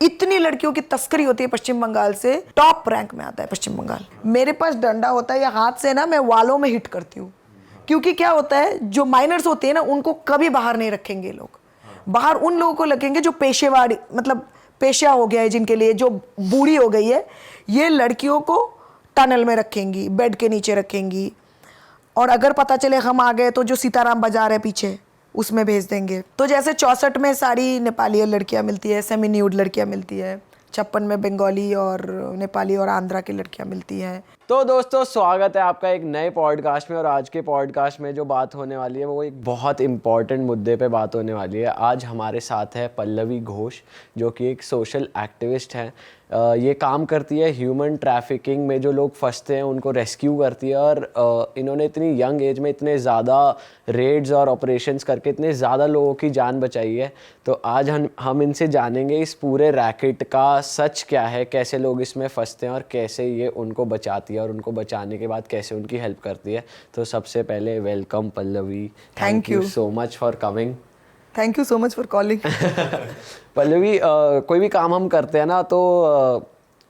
इतनी लड़कियों की तस्करी होती है पश्चिम बंगाल से, टॉप रैंक में आता है पश्चिम बंगाल। मेरे पास डंडा होता है या हाथ से ना मैं वालों में हिट करती हूँ, क्योंकि क्या होता है जो माइनर्स होते हैं ना उनको कभी बाहर नहीं रखेंगे लोग। बाहर उन लोगों को रखेंगे जो पेशेवाड़ी मतलब पेशा हो गया है, जिनके लिए जो बूढ़ी हो गई है। ये लड़कियों को टनल में रखेंगी, बेड के नीचे रखेंगी, और अगर पता चले हम आ गए तो जो सीताराम बाजार है पीछे उसमें भेज देंगे। तो जैसे 64 में सारी नेपाली लड़कियां मिलती है, सेमी न्यूड लड़कियां मिलती है, 56 में बंगाली और नेपाली और आंध्रा की लड़कियां मिलती हैं। तो दोस्तों स्वागत है आपका एक नए पॉडकास्ट में। और आज के पॉडकास्ट में जो बात होने वाली है वो एक बहुत इम्पॉर्टेंट मुद्दे पे बात होने वाली है। आज हमारे साथ है पल्लवी घोष, जो कि एक सोशल एक्टिविस्ट है। ये काम करती है ह्यूमन ट्रैफिकिंग में, जो लोग फंसते हैं उनको रेस्क्यू करती है। और इन्होंने इतनी यंग एज में इतने ज़्यादा रेड्स और ऑपरेशंस करके इतने ज़्यादा लोगों की जान बचाई है। तो आज हम इनसे जानेंगे इस पूरे रैकेट का सच क्या है, कैसे लोग इसमें फंसते हैं और कैसे ये उनको बचाती है और उनको बचाने के बाद कैसे उनकी हेल्प करती है। तो सबसे पहले welcome Pallavi, thank you so much for coming. Thank you so much for calling. Pallavi, कोई भी काम हम करते हैं ना तो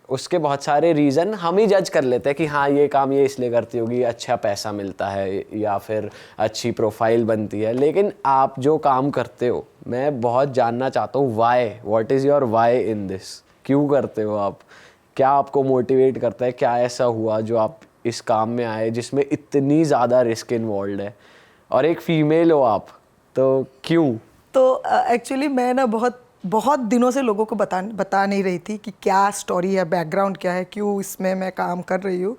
उसके बहुत सारे रीज़न हम ही जज कर लेते हैं कि हाँ ये काम ये इसलिए करती होगी, अच्छा पैसा मिलता है या फिर अच्छी प्रोफाइल बनती है। लेकिन आप जो काम करते हो, मैं बहुत जानना चाहता हूँ why, what is your why in this? क्यों करते हो आप? क्या आपको मोटिवेट करता है? क्या ऐसा हुआ जो आप इस काम में आए जिसमें इतनी ज़्यादा रिस्क इन्वॉल्व है, और एक फ़ीमेल हो आप, तो क्यों? तो एक्चुअली मैं ना बहुत दिनों से लोगों को बता नहीं रही थी कि क्या स्टोरी है, बैकग्राउंड क्या है, क्यों इसमें मैं काम कर रही हूँ।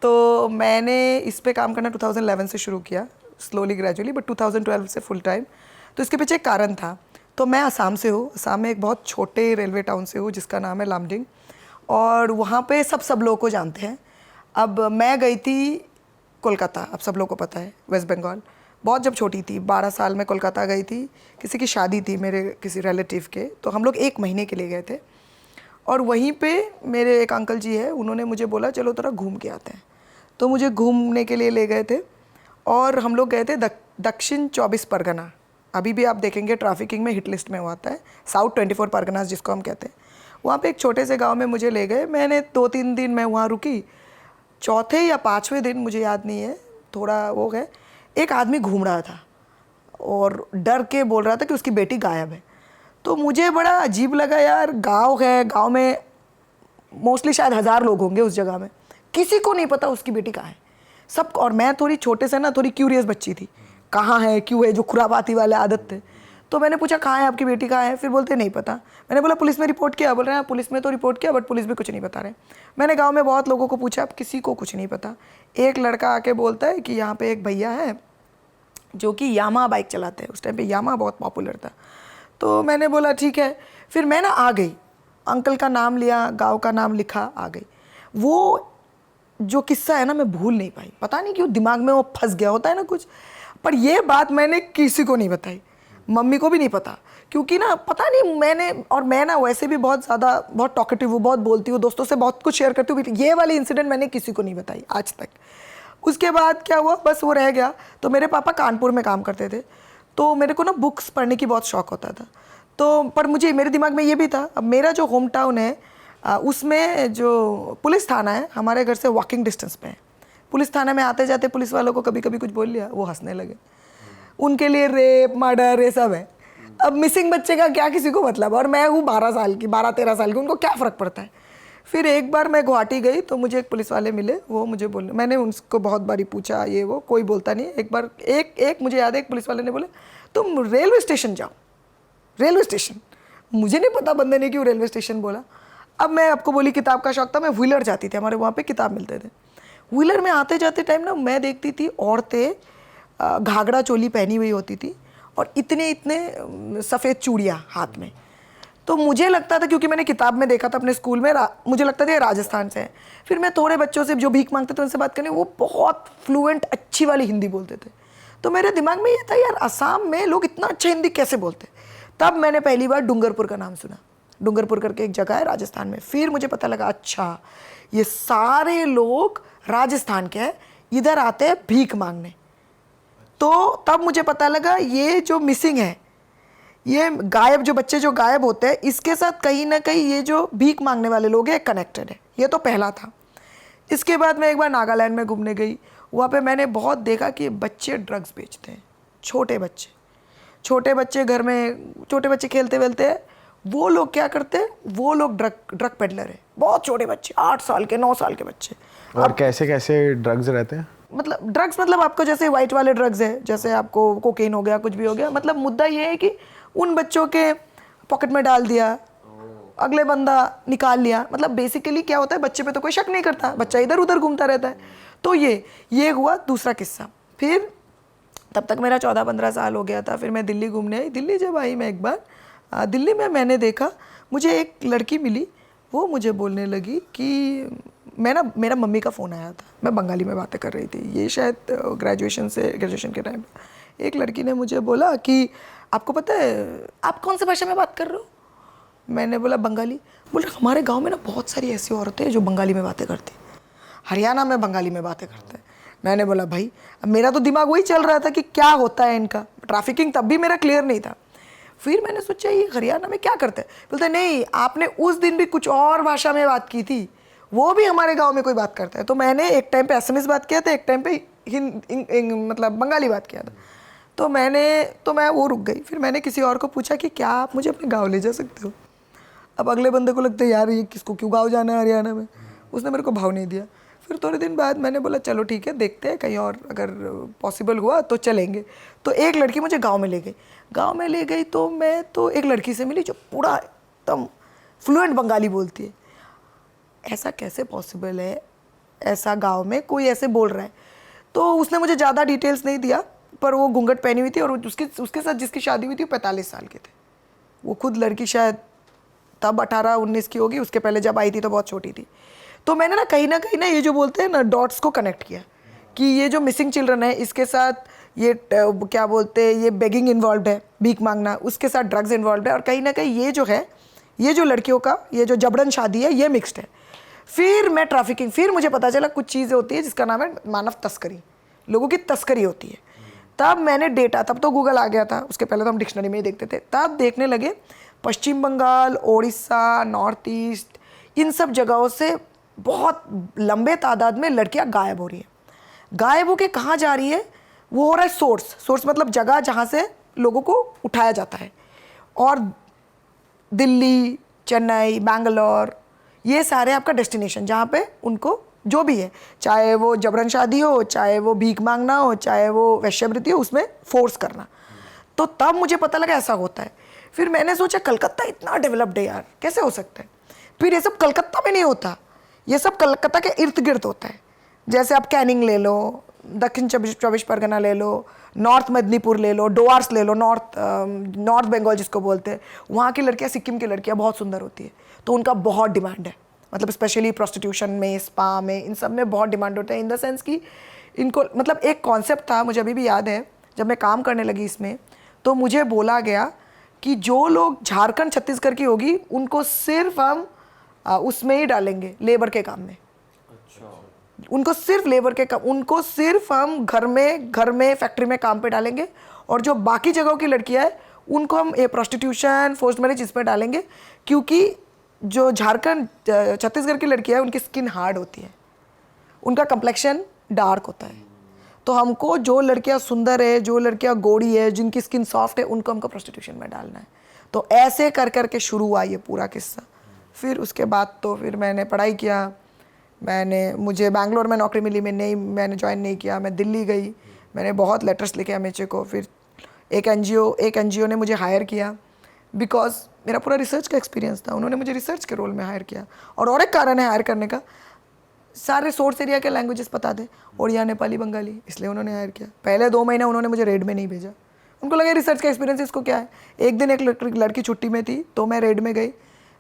तो मैंने इस पे काम करना 2011 से शुरू किया, स्लोली ग्रेजुअली, बट 2012 से फुल टाइम। तो इसके पीछे एक कारण था। तो मैं असम से हूँ, असम में एक बहुत छोटे रेलवे टाउन से हूँ जिसका नाम है लामडिंग, और वहाँ पे सब लोगों को जानते हैं। अब मैं गई थी कोलकाता, अब सब लोगों को पता है, वेस्ट बंगाल। बहुत जब छोटी थी, 12 साल में कोलकाता गई थी, किसी की शादी थी मेरे किसी रिलेटिव के, तो हम लोग 1 महीने के लिए गए थे। और वहीं पे मेरे एक अंकल जी है, उन्होंने मुझे बोला चलो थोड़ा घूम के आते हैं। तो मुझे घूमने के लिए ले गए थे, और हम लोग गए थे दक्षिण 24 परगना। अभी भी आप देखेंगे ट्रैफिकिंग में हिट लिस्ट में वो आता है, साउथ 24 परगनास जिसको हम कहते हैं। वहाँ पे एक छोटे से गाँव में मुझे ले गए। मैंने 2-3 दिन मैं वहाँ रुकी। चौथे या 5वें दिन, मुझे याद नहीं है, थोड़ा वो गए, एक आदमी घूम रहा था और डर के बोल रहा था कि उसकी बेटी गायब है। तो मुझे बड़ा अजीब लगा, यार गांव है, गांव में मोस्टली शायद 1000 लोग होंगे उस जगह में, किसी को नहीं पता उसकी बेटी कहाँ है सब। और मैं थोड़ी छोटे से ना थोड़ी क्यूरियस बच्ची थी, कहाँ है, क्यों है, जो खुरापाती वाले आदत थे। तो मैंने पूछा कहाँ है आपकी बेटी, कहाँ है? फिर बोलते नहीं पता। मैंने बोला पुलिस में रिपोर्ट किया? बोल रहे हैं पुलिस में तो रिपोर्ट किया, बट पुलिस भी कुछ नहीं बता रहे। मैंने गाँव में बहुत लोगों को पूछा, अब किसी को कुछ नहीं पता। एक लड़का आके बोलता है कि यहाँ पे एक भैया है जो कि यामा बाइक चलाते हैं, उस टाइम पे यामा बहुत पॉपुलर था। तो मैंने बोला ठीक है। फिर मैं ना आ गई, अंकल का नाम लिया, गांव का नाम लिखा, आ गई। वो जो किस्सा है ना मैं भूल नहीं पाई, पता नहीं क्यों दिमाग में वो फंस गया होता है ना कुछ। पर ये बात मैंने किसी को नहीं बताई, मम्मी को भी नहीं पता, क्योंकि ना पता नहीं मैं ना वैसे भी बहुत ज़्यादा बहुत टॉकेटिव हूँ, बहुत बोलती हूँ, दोस्तों से बहुत कुछ शेयर करती हूँ। ये वाली इंसिडेंट मैंने किसी को नहीं बताई आज तक। उसके बाद क्या हुआ, बस वो रह गया। तो मेरे पापा कानपुर में काम करते थे, तो मेरे को ना बुक्स पढ़ने की बहुत शौक होता था। तो पर मुझे मेरे दिमाग में ये भी था, अब मेरा जो होम टाउन है उसमें जो पुलिस थाना है हमारे घर से वॉकिंग डिस्टेंस पे है। पुलिस थाना में आते जाते पुलिस वालों को कभी कभी कुछ बोल लिया, वो हंसने लगे। उनके लिए रेप मर्डर ये सब है। अब मिसिंग बच्चे का क्या किसी को मतलब, और मैं हूँ 12-13 साल की, उनको क्या फ़र्क पड़ता है। फिर एक बार मैं गुवाहाटी गई तो मुझे एक पुलिस वाले मिले, वो मुझे बोले, मैंने उनको बहुत बारी पूछा ये वो, कोई बोलता नहीं। एक बार एक मुझे याद है, एक पुलिस वाले ने बोले तुम रेलवे स्टेशन जाओ। रेलवे स्टेशन, मुझे नहीं पता बंदे ने क्यों रेलवे स्टेशन बोला। अब मैं आपको बोली किताब का शौक था, मैं व्हीलर जाती थी, हमारे वहाँ पे किताब मिलते थे। व्हीलर में आते जाते टाइम ना मैं देखती थी औरतें घाघरा चोली पहनी हुई होती थी और इतने इतने सफ़ेद चूड़ियाँ हाथ में। तो मुझे लगता था, क्योंकि मैंने किताब में देखा था अपने स्कूल में, मुझे लगता था ये राजस्थान से है। फिर मैं थोड़े बच्चों से जो भीख मांगते थे उनसे बात करने, वो बहुत फ्लुएंट अच्छी वाली हिंदी बोलते थे। तो मेरे दिमाग में ये था, यार असम में लोग इतना अच्छा हिंदी कैसे बोलते। तब मैंने पहली बार डूंगरपुर का नाम सुना। डूंगरपुर करके एक जगह है राजस्थान में। फिर मुझे पता लगा अच्छा ये सारे लोग राजस्थान के हैं, इधर आते हैं भीख मांगने। तो तब मुझे पता लगा ये जो मिसिंग है ये गायब जो बच्चे जो गायब होते हैं, इसके साथ कहीं ना कहीं ये जो भीख मांगने वाले लोग हैं कनेक्टेड है। ये तो पहला था। इसके बाद मैं एक बार नागालैंड में घूमने गई। वहाँ पे मैंने बहुत देखा कि बच्चे ड्रग्स बेचते हैं। छोटे बच्चे घर में, छोटे बच्चे खेलते वेलते हैं, वो लोग क्या करते हैं, वो लोग ड्रग पेडलर है। बहुत छोटे बच्चे, 8 साल के 9 साल के बच्चे। और कैसे कैसे ड्रग्स रहते हैं? मतलब ड्रग्स मतलब आपको जैसे वाइट वाले ड्रग्स है, जैसे आपको कोकेन हो गया, कुछ भी हो गया। मतलब मुद्दा ये है कि उन बच्चों के पॉकेट में डाल दिया, अगले बंदा निकाल लिया। मतलब बेसिकली क्या होता है, बच्चे पे तो कोई शक नहीं करता, बच्चा इधर उधर घूमता रहता है। तो ये हुआ दूसरा किस्सा। फिर तब तक मेरा 14-15 साल हो गया था। फिर मैं दिल्ली घूमने आई। दिल्ली जब आई मैं एक बार, दिल्ली में मैंने देखा, मुझे एक लड़की मिली। वो मुझे बोलने लगी कि मेरा मम्मी का फ़ोन आया था, मैं बंगाली में बातें कर रही थी। ये शायद ग्रेजुएशन के टाइम पे एक लड़की ने मुझे बोला कि आपको पता है आप कौन सी भाषा में बात कर रहे हो? मैंने बोला बंगाली। बोले हमारे गांव में ना बहुत सारी ऐसी औरतें हैं जो बंगाली में बातें करती, हरियाणा में बंगाली में बातें करते हैं। मैंने बोला भाई, अब मेरा तो दिमाग वही चल रहा था कि क्या होता है इनका। ट्रैफिकिंग तब भी मेरा क्लियर नहीं था। फिर मैंने सोचा ये हरियाणा में क्या करते हैं। बोलते नहीं, आपने उस दिन भी कुछ और भाषा में बात की थी, वो भी हमारे गांव में कोई बात करता है। तो मैंने एक टाइम पे एसएमएस बात किया था, एक टाइम पे मतलब बंगाली बात किया था। तो मैं वो रुक गई। फिर मैंने किसी और को पूछा कि क्या आप मुझे अपने गाँव ले जा सकते हो? अब अगले बंदे को लगता है यार ये किसको क्यों गाँव जाना है हरियाणा में। उसने मेरे को भाव नहीं दिया। फिर थोड़े दिन बाद मैंने बोला चलो ठीक है, देखते हैं कहीं और अगर पॉसिबल हुआ तो चलेंगे। तो एक लड़की मुझे गांव में ले गई। तो मैं तो एक लड़की से मिली जो पूरा एकदम फ्लुएंट बंगाली बोलती है। ऐसा कैसे पॉसिबल है, ऐसा गांव में कोई ऐसे बोल रहा है? तो उसने मुझे ज़्यादा डिटेल्स नहीं दिया, पर वो घूंघट पहनी हुई थी और उसके साथ जिसकी शादी हुई थी वो 45 साल के थे। वो खुद लड़की शायद तब 18-19 की होगी, उसके पहले जब आई थी तो बहुत छोटी थी। तो मैंने ना कहीं ना ये जो बोलते हैं ना डॉट्स को कनेक्ट किया कि ये जो मिसिंग चिल्ड्रन है, इसके साथ ये क्या बोलते हैं, ये बेगिंग इन्वॉल्व है, भीख मांगना, उसके साथ ड्रग्स इन्वॉल्व है, और कहीं ना कहीं ये जो है, ये जो लड़कियों का ये जो जबरन शादी है, ये मिक्स्ड है। फिर मैं ट्रैफिकिंग, फिर मुझे पता चला कुछ चीज़ें होती है जिसका नाम है मानव तस्करी, लोगों की तस्करी होती है। तब मैंने डेटा, तब तो गूगल आ गया था, उसके पहले तो हम डिक्शनरी में ही देखते थे। तब देखने लगे पश्चिम बंगाल, उड़ीसा, नॉर्थ ईस्ट, इन सब जगहों से बहुत लंबे तादाद में लड़कियां गायब हो रही हैं। गायब होके कहाँ जा रही है? वो हो रहा है सोर्स मतलब जगह जहाँ से लोगों को उठाया जाता है। और दिल्ली, चेन्नई, बैंगलोर, ये सारे आपका डेस्टिनेशन जहाँ पे उनको जो भी है, चाहे वो जबरन शादी हो, चाहे वो भीख मांगना हो, चाहे वो वैश्यवृत्ति हो, उसमें फोर्स करना। तो तब मुझे पता लगा ऐसा होता है। फिर मैंने सोचा कलकत्ता इतना डेवलप्ड है यार, कैसे हो सकता है? फिर ये सब कलकत्ता में नहीं होता, ये सब कलकत्ता के इर्द गिर्द होता है। जैसे आप कैनिंग ले लो, दक्षिण 24 परगना ले लो, नॉर्थ मेदिनीपुर ले लो, डोआर्स ले लो, नॉर्थ बंगाल जिसको बोलते हैं, वहाँ की लड़कियाँ, सिक्किम की लड़कियाँ बहुत सुंदर होती है। तो उनका बहुत डिमांड है, मतलब स्पेशली प्रोस्टिट्यूशन में, स्पा में, इन सब में बहुत डिमांड होता है। इन द सेंस कि इनको, मतलब एक कॉन्सेप्ट था, मुझे अभी भी याद है, जब मैं काम करने लगी इसमें, तो मुझे बोला गया कि जो लोग झारखंड छत्तीसगढ़ की होगी उनको सिर्फ हम उसमें ही डालेंगे, लेबर के काम में। उनको सिर्फ लेबर के काम, उनको सिर्फ हम घर में फैक्ट्री में काम पे डालेंगे, और जो बाकी जगहों की लड़कियां हैं उनको हम प्रोस्टिट्यूशन, फोर्स्ड मैरिज इसमें डालेंगे। क्योंकि जो झारखंड छत्तीसगढ़ की लड़कियां हैं उनकी स्किन हार्ड होती है, उनका कंप्लेक्शन डार्क होता है। तो हमको जो लड़कियां सुंदर है, जो लड़कियां गोरी है, जिनकी स्किन सॉफ्ट है, उनको हमको प्रोस्टिट्यूशन में डालना है। तो ऐसे कर कर के शुरू हुआ ये पूरा किस्सा। फिर उसके बाद तो फिर मैंने पढ़ाई किया, मुझे बैंगलोर में नौकरी मिली, मैंने ज्वाइन नहीं किया, मैं दिल्ली गई, मैंने बहुत लेटर्स लिखे एमएचए को। फिर एक एनजीओ ने मुझे हायर किया, बिकॉज मेरा पूरा रिसर्च का एक्सपीरियंस था, उन्होंने मुझे रिसर्च के रोल में हायर किया। और एक कारण है हायर करने का, सारे सोर्स एरिया के लैंग्वेजेस पता थे, ओडिया, नेपाली, बंगाली, इसलिए उन्होंने हायर किया। पहले 2 महीना उन्होंने मुझे रेड में नहीं भेजा, उनको लगा रिसर्च का एक्सपीरियंस इसको क्या है। एक दिन एक लड़की छुट्टी में थी तो मैं रेड में गई,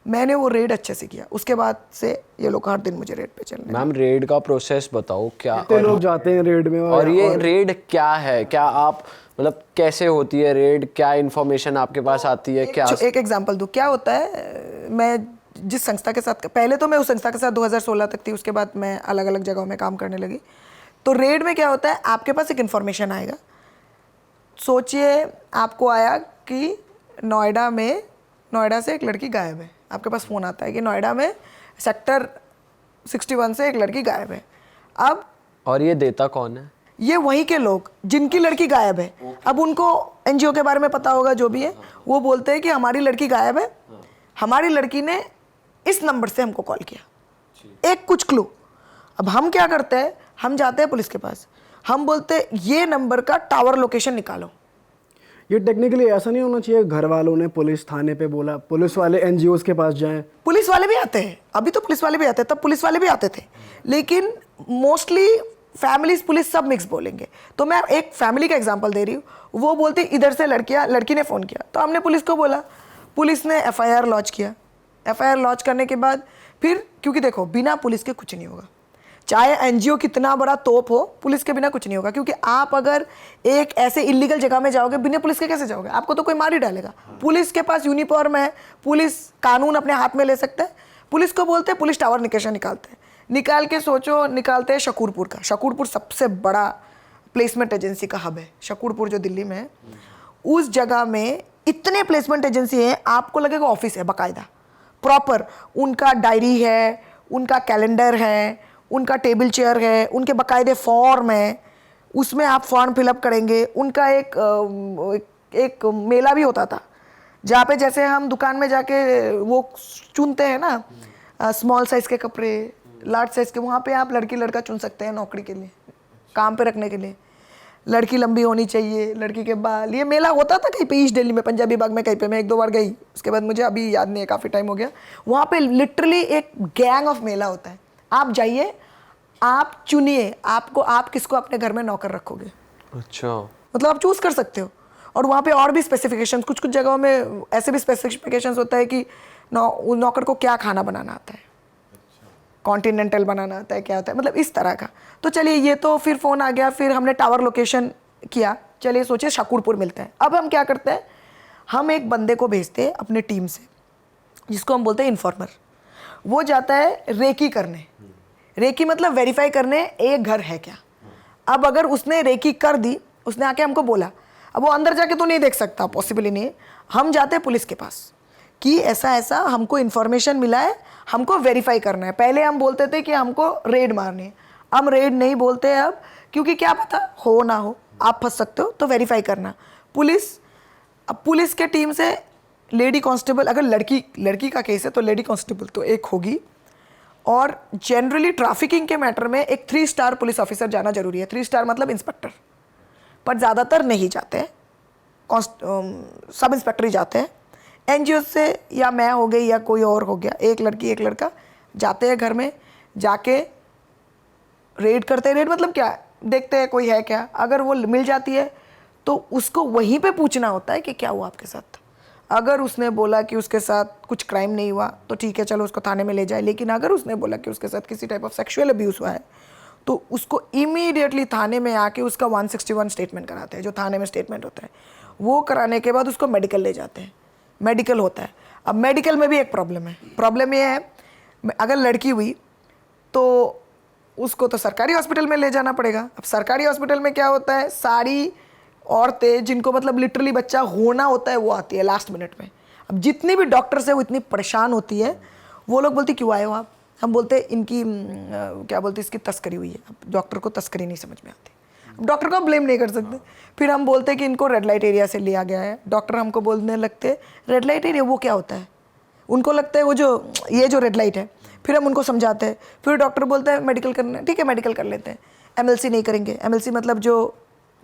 मैंने वो रेड अच्छे से किया। उसके बाद से ये लोग हर दिन मुझे रेड पे चलने। मैम रेड का प्रोसेस बताओ, क्या कितने लोग जाते हैं रेड में? और ये रेड क्या है, क्या आप मतलब कैसे होती है रेड, क्या इन्फॉर्मेशन आपके पास आती है? क्या एक एग्जांपल दूं, क्या होता है, मैं जिस संस्था के साथ, पहले तो मैं उस संस्था के साथ 2016 तक थी, उसके बाद मैं अलग अलग जगहों में काम करने लगी। तो रेड में क्या होता है, आपके पास एक इन्फॉर्मेशन आएगा। सोचिए आपको आया कि नोएडा से एक लड़की गायब है, आपके पास फ़ोन आता है कि नोएडा में सेक्टर 61 से एक लड़की गायब है। अब और ये देता कौन है? ये वहीं के लोग जिनकी लड़की गायब है, अब उनको एनजीओ के बारे में पता होगा, जो भी है, वो बोलते हैं कि हमारी लड़की गायब है, हमारी लड़की ने इस नंबर से हमको कॉल किया, एक कुछ क्लू। अब हम क्या करते हैं, हम जाते हैं पुलिस के पास, हम बोलते हैं ये नंबर का टावर लोकेशन निकालो। ये टेक्निकली ऐसा नहीं होना चाहिए, घर वालों ने पुलिस थाने पे बोला, पुलिस वाले एनजीओज के पास जाएं। पुलिस वाले भी आते हैं, अभी तो पुलिस वाले भी आते हैं, तब पुलिस वाले भी आते थे, लेकिन मोस्टली फैमिलीज पुलिस सब मिक्स बोलेंगे। तो मैं एक फैमिली का एग्जांपल दे रही हूँ, वो बोलती इधर से लड़की ने फ़ोन किया, तो हमने पुलिस को बोला, पुलिस ने एफआईआर लॉन्च किया। एफआईआर लॉन्च करने के बाद फिर, क्योंकि देखो बिना पुलिस के कुछ नहीं होगा, चाहे एनजीओ कितना बड़ा तोप हो, पुलिस के बिना कुछ नहीं होगा। क्योंकि आप अगर एक ऐसे इलीगल जगह में जाओगे, बिना पुलिस के कैसे जाओगे, आपको तो कोई मार ही डालेगा। पुलिस के पास यूनिफॉर्म है, पुलिस कानून अपने हाथ में ले सकता है। पुलिस को बोलते हैं पुलिस टावर लोकेशन निकालते हैं, निकाल के सोचो, निकालते हैं शकूरपुर का। शकूरपुर सबसे बड़ा प्लेसमेंट एजेंसी का हब है, शकूरपुर जो दिल्ली में है। उस जगह में इतने प्लेसमेंट एजेंसी हैं, आपको लगेगा ऑफिस है बाकायदा, प्रॉपर उनका डायरी है, उनका कैलेंडर है, उनका टेबल चेयर है, उनके बाकायदे फॉर्म है, उसमें आप फॉर्म फिलअप करेंगे। उनका एक मेला भी होता था, जहाँ पे जैसे हम दुकान में जाके वो चुनते हैं ना, स्मॉल साइज़ के कपड़े, लार्ज साइज़ के, वहाँ पे आप लड़की लड़का चुन सकते हैं नौकरी के लिए, काम पे रखने के लिए। लड़की लंबी होनी चाहिए, लड़की के बाल, ये मेला होता था कहीं पे ईस्ट दिल्ली में, पंजाबी बाग में कहीं पे, मैं 1-2 बार गई, उसके बाद मुझे अभी याद नहीं है, काफ़ी टाइम हो गया। वहाँ पे लिटरली एक गैंग ऑफ मेला होता है। आप जाइए, आप चुनिए, आप किसको अपने घर में नौकर रखोगे। अच्छा, मतलब आप चूज़ कर सकते हो। और वहाँ पे और भी स्पेसिफिकेशंस, कुछ कुछ जगहों में ऐसे भी स्पेसिफिकेशंस होता है कि नौकर को क्या खाना बनाना आता है, कॉन्टिनेंटल बनाना आता है, क्या होता है, मतलब इस तरह का। तो चलिए, ये तो फिर फ़ोन आ गया, फिर हमने टावर लोकेशन किया, चलिए सोचिए शकूरपुर मिलता है। अब हम क्या करते हैं, हम एक बंदे को भेजते हैं अपने टीम से, जिसको हम बोलते हैं इन्फॉर्मर। वो जाता है रेकी करने, रेकी मतलब वेरीफाई करने एक घर है क्या। अब अगर उसने रेकी कर दी, उसने आके हमको बोला, अब वो अंदर जाके तो नहीं देख सकता, पॉसिबल ही नहीं है। हम जाते हैं पुलिस के पास कि ऐसा ऐसा हमको इन्फॉर्मेशन मिला है, हमको वेरीफाई करना है। पहले हम बोलते थे कि हमको रेड मारनी है, हम रेड नहीं बोलते हैं अब, क्योंकि क्या पता हो ना हो, आप फंस सकते हो, तो वेरीफाई करना। अब पुलिस के टीम से लेडी कांस्टेबल, अगर लड़की का केस है तो लेडी कांस्टेबल तो एक होगी। और जनरली ट्रैफिकिंग के मैटर में एक 3 स्टार पुलिस ऑफिसर जाना जरूरी है। 3 स्टार मतलब इंस्पेक्टर, पर ज़्यादातर नहीं जाते हैं, सब इंस्पेक्टर ही जाते हैं। एनजीओ से या मैं हो गई या कोई और हो गया, एक लड़की एक लड़का जाते हैं घर में, जाके रेड करते हैं। रेड मतलब क्या, देखते हैं कोई है क्या, अगर वो मिल जाती है तो उसको वहीं पे पूछना होता है कि क्या हुआ आपके साथ। अगर उसने बोला कि उसके साथ कुछ क्राइम नहीं हुआ तो ठीक है, चलो उसको थाने में ले जाए। लेकिन अगर उसने बोला कि उसके साथ किसी टाइप ऑफ सेक्सुअल अब्यूज़ हुआ है, तो उसको इमीडिएटली थाने में आके उसका 161 स्टेटमेंट कराते हैं, जो थाने में स्टेटमेंट होता है। वो कराने के बाद उसको मेडिकल ले जाते हैं, मेडिकल होता है। अब मेडिकल में भी एक प्रॉब्लम है, प्रॉब्लम ये है, अगर लड़की हुई तो उसको तो सरकारी हॉस्पिटल में ले जाना पड़ेगा। अब सरकारी हॉस्पिटल में क्या होता है, सारी औरतें जिनको मतलब लिटरली बच्चा होना होता है वो आती है लास्ट मिनट में। अब जितनी भी डॉक्टर्स है वो इतनी परेशान होती है, वो लोग बोलती क्यों आए हो आप, हम बोलते इनकी क्या बोलते इसकी तस्करी हुई है। अब डॉक्टर को तस्करी नहीं समझ में आती, अब डॉक्टर को ब्लेम नहीं कर सकते। फिर हम बोलते कि इनको रेड लाइट एरिया से लिया गया है। डॉक्टर हमको बोलने लगते रेड लाइट एरिया वो क्या होता है, उनको लगता है वो जो ये जो रेड लाइट है। फिर हम उनको समझाते हैं, फिर डॉक्टर बोलता है मेडिकल करना, ठीक है मेडिकल कर लेते हैं, एमएलसी नहीं करेंगे। एमएलसी मतलब जो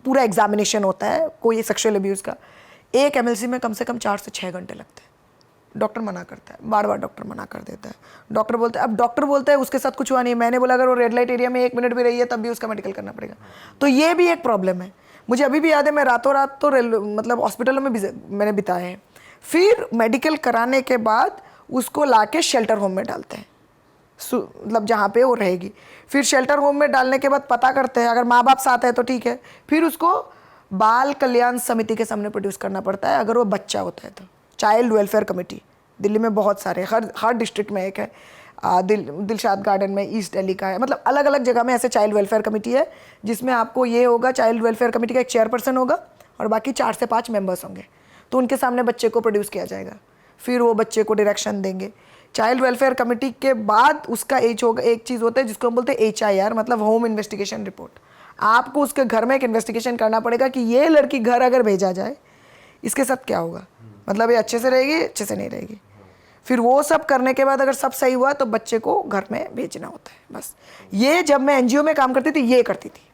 पूरा एग्जामिनेशन होता है कोई सेक्सुअल अब्यूज़ का, एक एमएलसी में कम से कम 4 से 6 घंटे लगते हैं। डॉक्टर मना करता है, बार बार डॉक्टर मना कर देता है। डॉक्टर बोलता है, अब डॉक्टर बोलता है उसके साथ कुछ हुआ नहीं है, मैंने बोला अगर वो रेड लाइट एरिया में 1 मिनट भी रही है तब भी उसका मेडिकल करना पड़ेगा। तो ये भी एक प्रॉब्लम है। मुझे अभी भी याद है, मैं रातों रात तो मतलब हॉस्पिटलों में भी मैंने बिताए हैं। फिर मेडिकल कराने के बाद उसको ला के शेल्टर होम में डालते हैं, मतलब जहाँ पे वो रहेगी। फिर शेल्टर होम में डालने के बाद पता करते हैं, अगर माँ बाप साथ है तो ठीक है, फिर उसको बाल कल्याण समिति के सामने प्रोड्यूस करना पड़ता है। अगर वो बच्चा होता है तो चाइल्ड वेलफेयर कमेटी, दिल्ली में बहुत सारे, हर डिस्ट्रिक्ट में एक है, दिलशाद गार्डन में, ईस्ट दिल्ली का है, मतलब अलग अलग जगह में ऐसे चाइल्ड वेलफेयर कमेटी है, जिसमें आपको ये होगा, चाइल्ड वेलफेयर कमेटी का एक चेयरपर्सन होगा और बाकी 4 से 5 मेंबर्स होंगे। तो उनके सामने बच्चे को प्रोड्यूस किया जाएगा, फिर वो बच्चे को डायरेक्शन देंगे। चाइल्ड वेलफेयर कमेटी के बाद उसका एच होगा, एक चीज़ होता है जिसको हम बोलते हैं HIR, मतलब होम इन्वेस्टिगेशन रिपोर्ट। आपको उसके घर में एक इन्वेस्टिगेशन करना पड़ेगा कि ये लड़की घर अगर भेजा जाए इसके साथ क्या होगा, मतलब ये अच्छे से रहेगी, अच्छे से नहीं रहेगी। फिर वो सब करने के बाद अगर सब सही हुआ तो बच्चे को घर में भेजना होता है। बस ये जब मैं NGO में काम करती थी ये करती थी,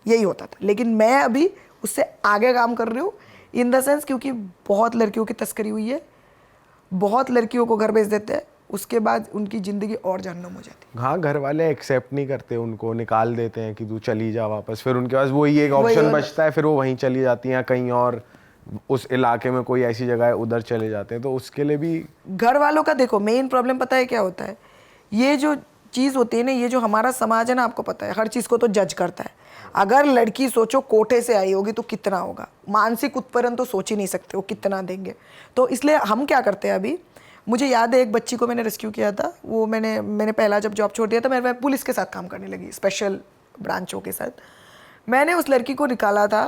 यही होता था। लेकिन मैं अभी उससे आगे काम कर रही हूँ, इन द सेंस क्योंकि बहुत लड़कियों की तस्करी हुई है, बहुत लड़कियों को घर भेज देते हैं, उसके बाद उनकी ज़िंदगी और जहन्नुम हो जाती है। हाँ, घर वाले एक्सेप्ट नहीं करते, उनको निकाल देते हैं कि तू चली जा वापस। फिर उनके पास वही एक ऑप्शन बचता है, फिर वो वहीं चली जाती हैं, कहीं और उस इलाके में कोई ऐसी जगह है उधर चले जाते हैं। तो उसके लिए भी घर वालों का देखो मेन प्रॉब्लम पता है क्या होता है, ये जो चीज़ होती है ना, ये जो हमारा समाज है ना, आपको पता है हर चीज़ को तो जज करता है। अगर लड़की सोचो कोठे से आई होगी तो कितना होगा, मानसिक उत्पीड़न तो सोच ही नहीं सकते वो कितना देंगे। तो इसलिए हम क्या करते हैं, अभी मुझे याद है एक बच्ची को मैंने रेस्क्यू किया था, वो मैंने पहला जब जॉब छोड़ दिया था मैं पुलिस के साथ काम करने लगी, स्पेशल ब्रांचों के साथ। मैंने उस लड़की को निकाला था,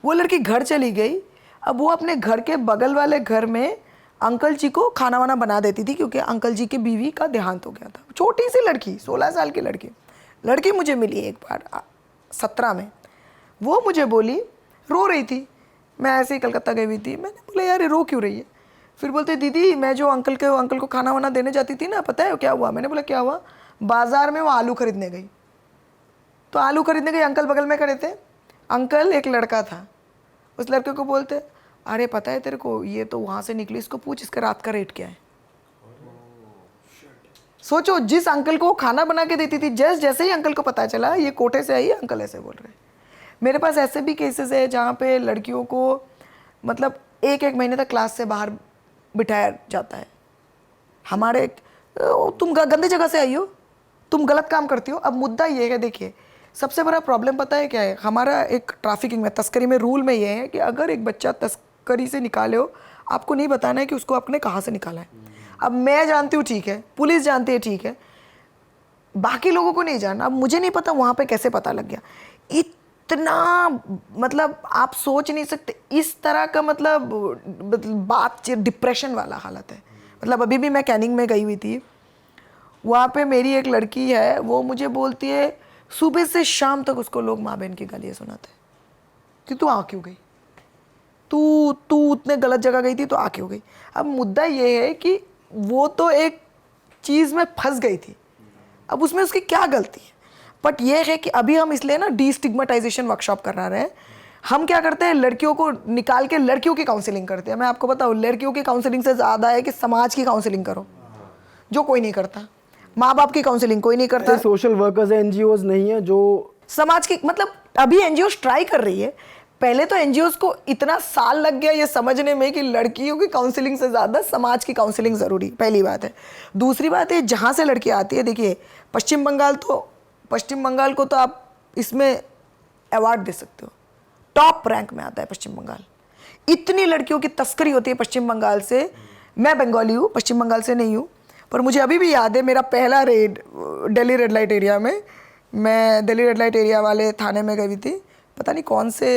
वो लड़की घर चली गई। अब वो अपने घर के बगल वाले घर में अंकल जी को खाना वाना बना देती थी, क्योंकि अंकल जी की बीवी का देहांत हो गया था। छोटी सी लड़की, 16 साल की लड़की मुझे मिली एक बार 17 में। वो मुझे बोली, रो रही थी, मैं ऐसे ही कलकत्ता गई हुई थी। मैंने बोला यार ये रो क्यों रही है? फिर बोलते दीदी मैं जो अंकल को खाना वाना देने जाती थी ना, पता है क्या हुआ? मैंने बोला क्या हुआ? बाज़ार में वो आलू खरीदने गई, तो आलू खरीदने गई, अंकल बगल में खड़े थे। अंकल एक लड़का था, उस लड़के को बोलते अरे पता है तेरे को ये तो वहाँ से निकली, इसको पूछ इसका रात का रेट क्या है। सोचो, जिस अंकल को खाना बना के देती थी, जैसे ही अंकल को पता चला ये कोठे से आई है, अंकल ऐसे बोल रहे हैं। मेरे पास ऐसे भी केसेस है जहाँ पे लड़कियों को मतलब एक महीने तक क्लास से बाहर बिठाया जाता है। हमारे तुम गंदी जगह से आई हो, तुम गलत काम करती हो। अब मुद्दा ये है, देखिए सबसे बड़ा प्रॉब्लम पता है क्या है, हमारा एक ट्रैफिकिंग में, तस्करी में रूल में ये है कि अगर एक बच्चा तस्करी से निकाले हो, आपको नहीं बताना है कि उसको आपने कहाँ से निकाला है। अब मैं जानती हूँ ठीक है, पुलिस जानती है ठीक है, बाकी लोगों को नहीं जानना। अब मुझे नहीं पता वहाँ पे कैसे पता लग गया। इतना मतलब आप सोच नहीं सकते इस तरह का मतलब बात, डिप्रेशन वाला हालत है। मतलब अभी भी मैं कैनिंग में गई हुई थी, वहाँ पे मेरी एक लड़की है, वो मुझे बोलती है सुबह से शाम तक उसको लोग माँ बहन की गालियाँ सुनाते हैं कि तू आ क्यों गई, तू उतने गलत जगह गई थी तो आ क्यों गई। अब मुद्दा ये है कि वो तो एक चीज़ में फंस गई थी, अब उसमें उसकी क्या गलती है। बट ये है कि अभी हम इसलिए ना डीस्टिग्मेटाइजेशन वर्कशॉप करा रहे हैं। हम क्या करते हैं, लड़कियों को निकाल के लड़कियों की काउंसलिंग करते हैं। मैं आपको बताऊँ, लड़कियों की काउंसलिंग से ज़्यादा है कि समाज की काउंसलिंग करो, जो कोई नहीं करता। माँ बाप की काउंसलिंग कोई नहीं करता। सोशल वर्कर्स NGOs नहीं है जो समाज की, मतलब अभी NGOs ट्राई कर रही है। पहले तो NGOs को इतना साल लग गया ये समझने में कि लड़कियों की काउंसलिंग से ज़्यादा समाज की काउंसलिंग ज़रूरी, पहली बात है। दूसरी बात है, जहाँ से लड़की आती है, देखिए पश्चिम बंगाल को तो आप इसमें अवार्ड दे सकते हो, टॉप रैंक में आता है पश्चिम बंगाल। इतनी लड़कियों की तस्करी होती है पश्चिम बंगाल से। मैं बंगाली हूँ, पश्चिम बंगाल से नहीं हूँ, पर मुझे अभी भी याद है मेरा पहला red Delhi red light area में। मैं दिल्ली रेड लाइट एरिया वाले थाने में गई थी, पता नहीं कौन से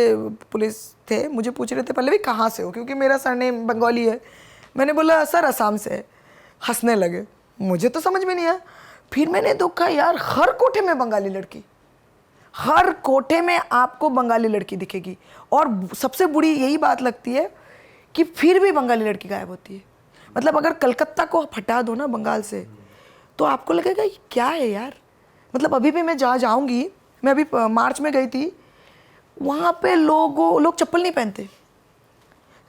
पुलिस थे, मुझे पूछ रहे थे पहले भी कहाँ से हो, क्योंकि मेरा सरनेम बंगाली है। मैंने बोला सर असम से। हंसने लगे, मुझे तो समझ में नहीं आया। फिर मैंने देखा यार हर कोठे में बंगाली लड़की, हर कोठे में आपको बंगाली लड़की दिखेगी। और सबसे बुरी यही बात लगती है कि फिर भी बंगाली लड़की गायब होती है। मतलब अगर कलकत्ता को हटा दो ना बंगाल से, तो आपको लगेगा ये क्या है यार। मतलब अभी भी मैं जहाँ जाऊँगी, मैं अभी मार्च में गई थी, वहाँ पे लोग चप्पल नहीं पहनते,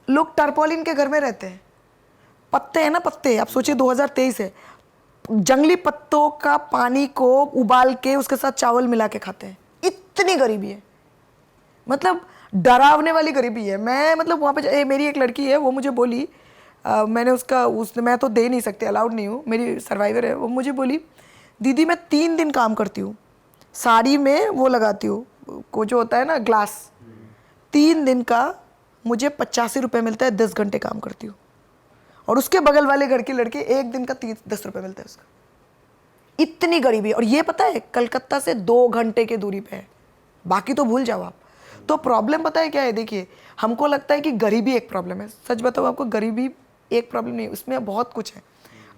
लोग टारपॉलिन के घर में रहते हैं। पत्ते हैं ना, पत्ते, आप सोचिए 2023 है, जंगली पत्तों का पानी को उबाल के उसके साथ चावल मिला के खाते हैं। इतनी गरीबी है, मतलब डरावने वाली गरीबी है। मैं मतलब वहाँ पे मेरी एक लड़की है, वो मुझे बोली, मैं तो दे नहीं सकती, अलाउड नहीं हूँ, मेरी सर्वाइवर है, वो मुझे बोली दीदी मैं 3 दिन काम करती हूँ, साड़ी में वो लगाती हूँ, को जो होता है ना ग्लास, 3 दिन का मुझे 85 रुपये मिलता है, 10 घंटे काम करती हूँ। और उसके बगल वाले घर की लड़की 1 दिन का 10 रुपये मिलता है उसका। इतनी गरीबी। और ये पता है कलकत्ता से 2 घंटे की दूरी पे है, बाकी तो भूल जाओ आप। तो प्रॉब्लम पता है क्या है, देखिए हमको लगता है कि गरीबी एक प्रॉब्लम है, सच बताओ आपको गरीबी एक प्रॉब्लम नहीं, उसमें बहुत कुछ है।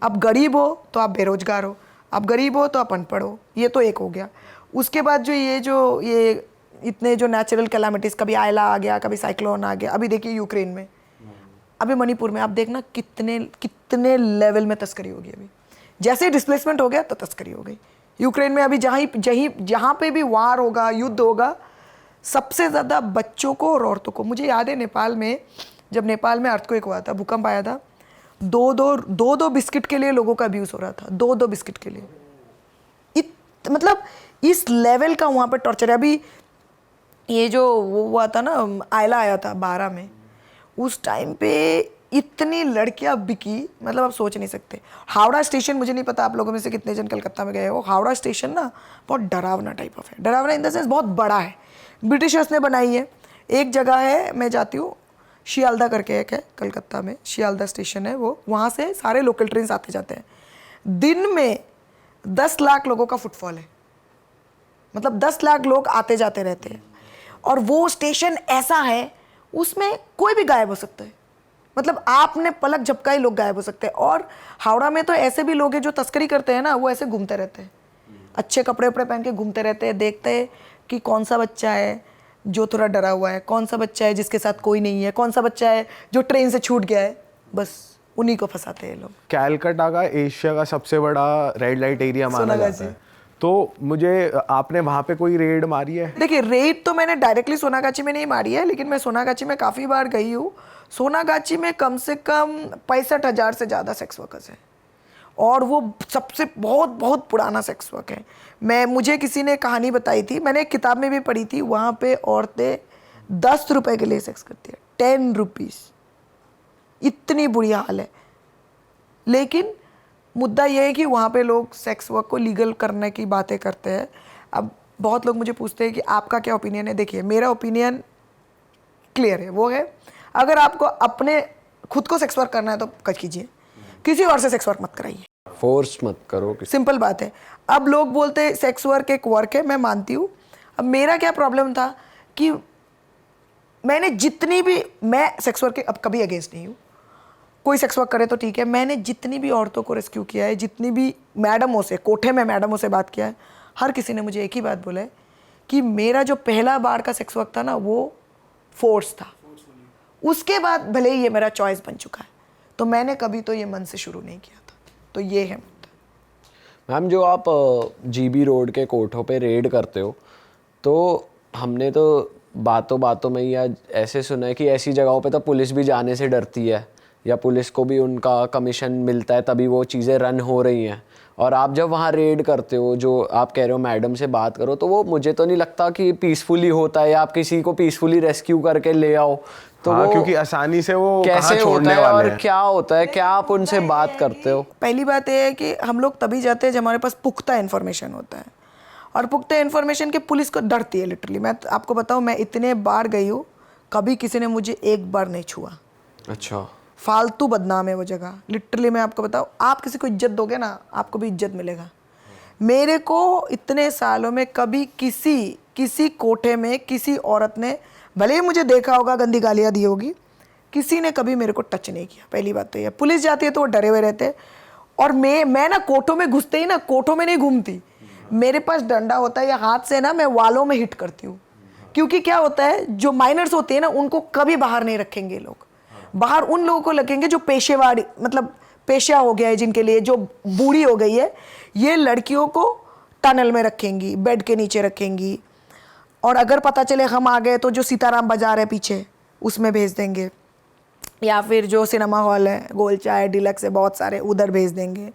आप गरीब हो तो आप बेरोजगार हो, आप गरीब हो तो आप अनपढ़ हो, ये तो एक हो गया। उसके बाद जो ये इतने जो नेचुरल कैलामिटीज़, कभी आयला आ गया, कभी साइक्लोन आ गया, अभी देखिए यूक्रेन में, अभी मणिपुर में आप देखना कितने लेवल में तस्करी होगी। अभी जैसे ही डिस्प्लेसमेंट हो गया तो तस्करी हो गई। यूक्रेन में अभी जहाँ पे भी वार होगा, युद्ध होगा, सबसे ज़्यादा बच्चों को और औरतों को। मुझे याद है नेपाल में, जब नेपाल में अर्थक्वेक हुआ था, भूकंप आया था, दो बिस्किट के लिए लोगों का अब्यूज़ हो रहा था, दो बिस्किट के लिए। मतलब इस लेवल का वहाँ पर टॉर्चर है। अभी ये जो वो हुआ था ना, आयला आया था 12 में, उस टाइम पे इतनी लड़कियां बिकी, मतलब आप सोच नहीं सकते। हावड़ा स्टेशन, मुझे नहीं पता आप लोगों में से कितने जन कलकत्ता में गए हो, हावड़ा स्टेशन ना बहुत डरावना टाइप ऑफ है, डरावना इन द सेंस बहुत बड़ा है, ब्रिटिशर्स ने बनाई है। एक जगह है, मैं जाती हूँ, शियालदा करके एक है कलकत्ता में, शियालदा स्टेशन है वो, वहाँ से सारे लोकल ट्रेन आते जाते हैं। दिन में 10 लाख लोगों का फुटफॉल है, मतलब 10 लाख लोग आते जाते रहते हैं। और वो स्टेशन ऐसा है, उसमें कोई भी गायब हो सकता है, मतलब आपने पलक झपकाई लोग गायब हो सकते हैं। और हावड़ा में तो ऐसे भी लोग हैं जो तस्करी करते हैं ना, वो ऐसे घूमते रहते हैं, अच्छे कपड़े वपड़े पहन के घूमते रहते हैं, देखते हैं कि कौन सा बच्चा है जो थोड़ा डरा हुआ है, कौन सा बच्चा है जिसके साथ कोई नहीं है, कौन सा बच्चा है जो ट्रेन से छूट गया है, बस उन्हीं को फंसाते हैं लोग। कैलकाटा का एशिया का सबसे बड़ा रेड लाइट एरिया माना जाता है, तो मुझे आपने वहाँ पे कोई रेड मारी है? देखिए रेड तो मैंने डायरेक्टली सोनागाची में नहीं मारी है, लेकिन मैं सोनागाची में काफ़ी बार गई हूँ। सोनागाची में कम से कम 65,000 से ज़्यादा सेक्स वर्कर्स हैं, और वो सबसे बहुत पुराना सेक्स वर्क है। मुझे किसी ने कहानी बताई थी, मैंने एक किताब में भी पढ़ी थी, वहाँ पे औरतें 10 रुपये के लिए सेक्स करती है, 10 रुपीज़, इतनी बुरी हाल है। लेकिन मुद्दा ये है कि वहाँ पे लोग सेक्स वर्क को लीगल करने की बातें करते हैं। अब बहुत लोग मुझे पूछते हैं कि आपका क्या ओपिनियन है। देखिए मेरा ओपिनियन क्लियर है, वो है अगर आपको अपने खुद को सेक्स वर्क करना है तो कीजिए, किसी और से सेक्स वर्क मत कराइए, फोर्स मत करो। सिंपल बात है। अब लोग बोलते हैं सेक्स वर्क एक वर्क है, मैं मानती हूँ। अब मेरा क्या प्रॉब्लम था कि मैंने जितनी भी, मैं सेक्स वर्क के अब कभी अगेंस्ट नहीं हूँ, कोई सेक्स वर्क करे तो ठीक है। मैंने जितनी भी औरतों को रेस्क्यू किया है, जितनी भी मैडमों से, कोठे में मैडमों से बात किया है, हर किसी ने मुझे एक ही बात बोला है कि मेरा जो पहला बार का सेक्स वर्क था ना, वो फोर्स था। उसके बाद भले ही ये मेरा चॉइस बन चुका है, तो मैंने कभी तो ये मन से शुरू नहीं किया था। तो ये है मैम, जो आप जीबी रोड के कोठों पे रेड करते हो, तो हमने तो बातों में या ऐसे सुना है कि ऐसी जगहों पे तो पुलिस भी जाने से डरती है, या पुलिस को भी उनका कमीशन मिलता है तभी वो चीज़ें रन हो रही हैं। और आप जब वहाँ रेड करते हो, जो आप कह रहे हो मैडम से बात करो, तो वो मुझे तो नहीं लगता कि पीसफुली होता है, या आप किसी को पीसफुली रेस्क्यू करके ले आओ तो हाँ, वो क्योंकि आसानी से वो कैसे कहाँ छोड़ने होता है वाले और हैं। क्या होता है, क्या आप उनसे बात करते हो? पहली बात यह है कि हम लोग तभी जाते हैं जब हमारे पास पुख्ता इन्फॉर्मेशन होता है, और पुख्ता इन्फॉर्मेशन के पुलिस को डरती है लिटरली। मैं आपको बताऊं, मैं इतने बार गई हूँ, कभी किसी ने मुझे एक बार नहीं छुआ। अच्छा, फालतू बदनाम है वो जगह, लिटरली। मैं आपको बताऊं, आप किसी को इज्जत दोगे ना, आपको भी इज्जत मिलेगा। मेरे को इतने सालों में कभी किसी कोठे में किसी औरत ने, भले ही मुझे देखा होगा, गंदी गालियाँ दी होगी, किसी ने कभी मेरे को टच नहीं किया। पहली बात तो ये। पुलिस जाती है तो वो डरे हुए रहते हैं, और मैं ना कोठों में घुसते ही ना, कोठों में नहीं घूमती, मेरे पास डंडा होता है या हाथ से ना मैं वालों में हिट करती हूँ। क्योंकि क्या होता है, जो माइनर्स होते हैं ना, उनको कभी बाहर नहीं रखेंगे लोग। बाहर उन लोगों को रखेंगे जो पेशेवार, मतलब पेशा हो गया है जिनके लिए, जो बूढ़ी हो गई है, ये लड़कियों को टनल में रखेंगी, बेड के नीचे रखेंगी। और अगर पता चले हम आ गए तो जो सीताराम बाजार है पीछे, उसमें भेज देंगे, या फिर जो सिनेमा हॉल है, गोलचा है, डिलक्स है, बहुत सारे, उधर भेज देंगे।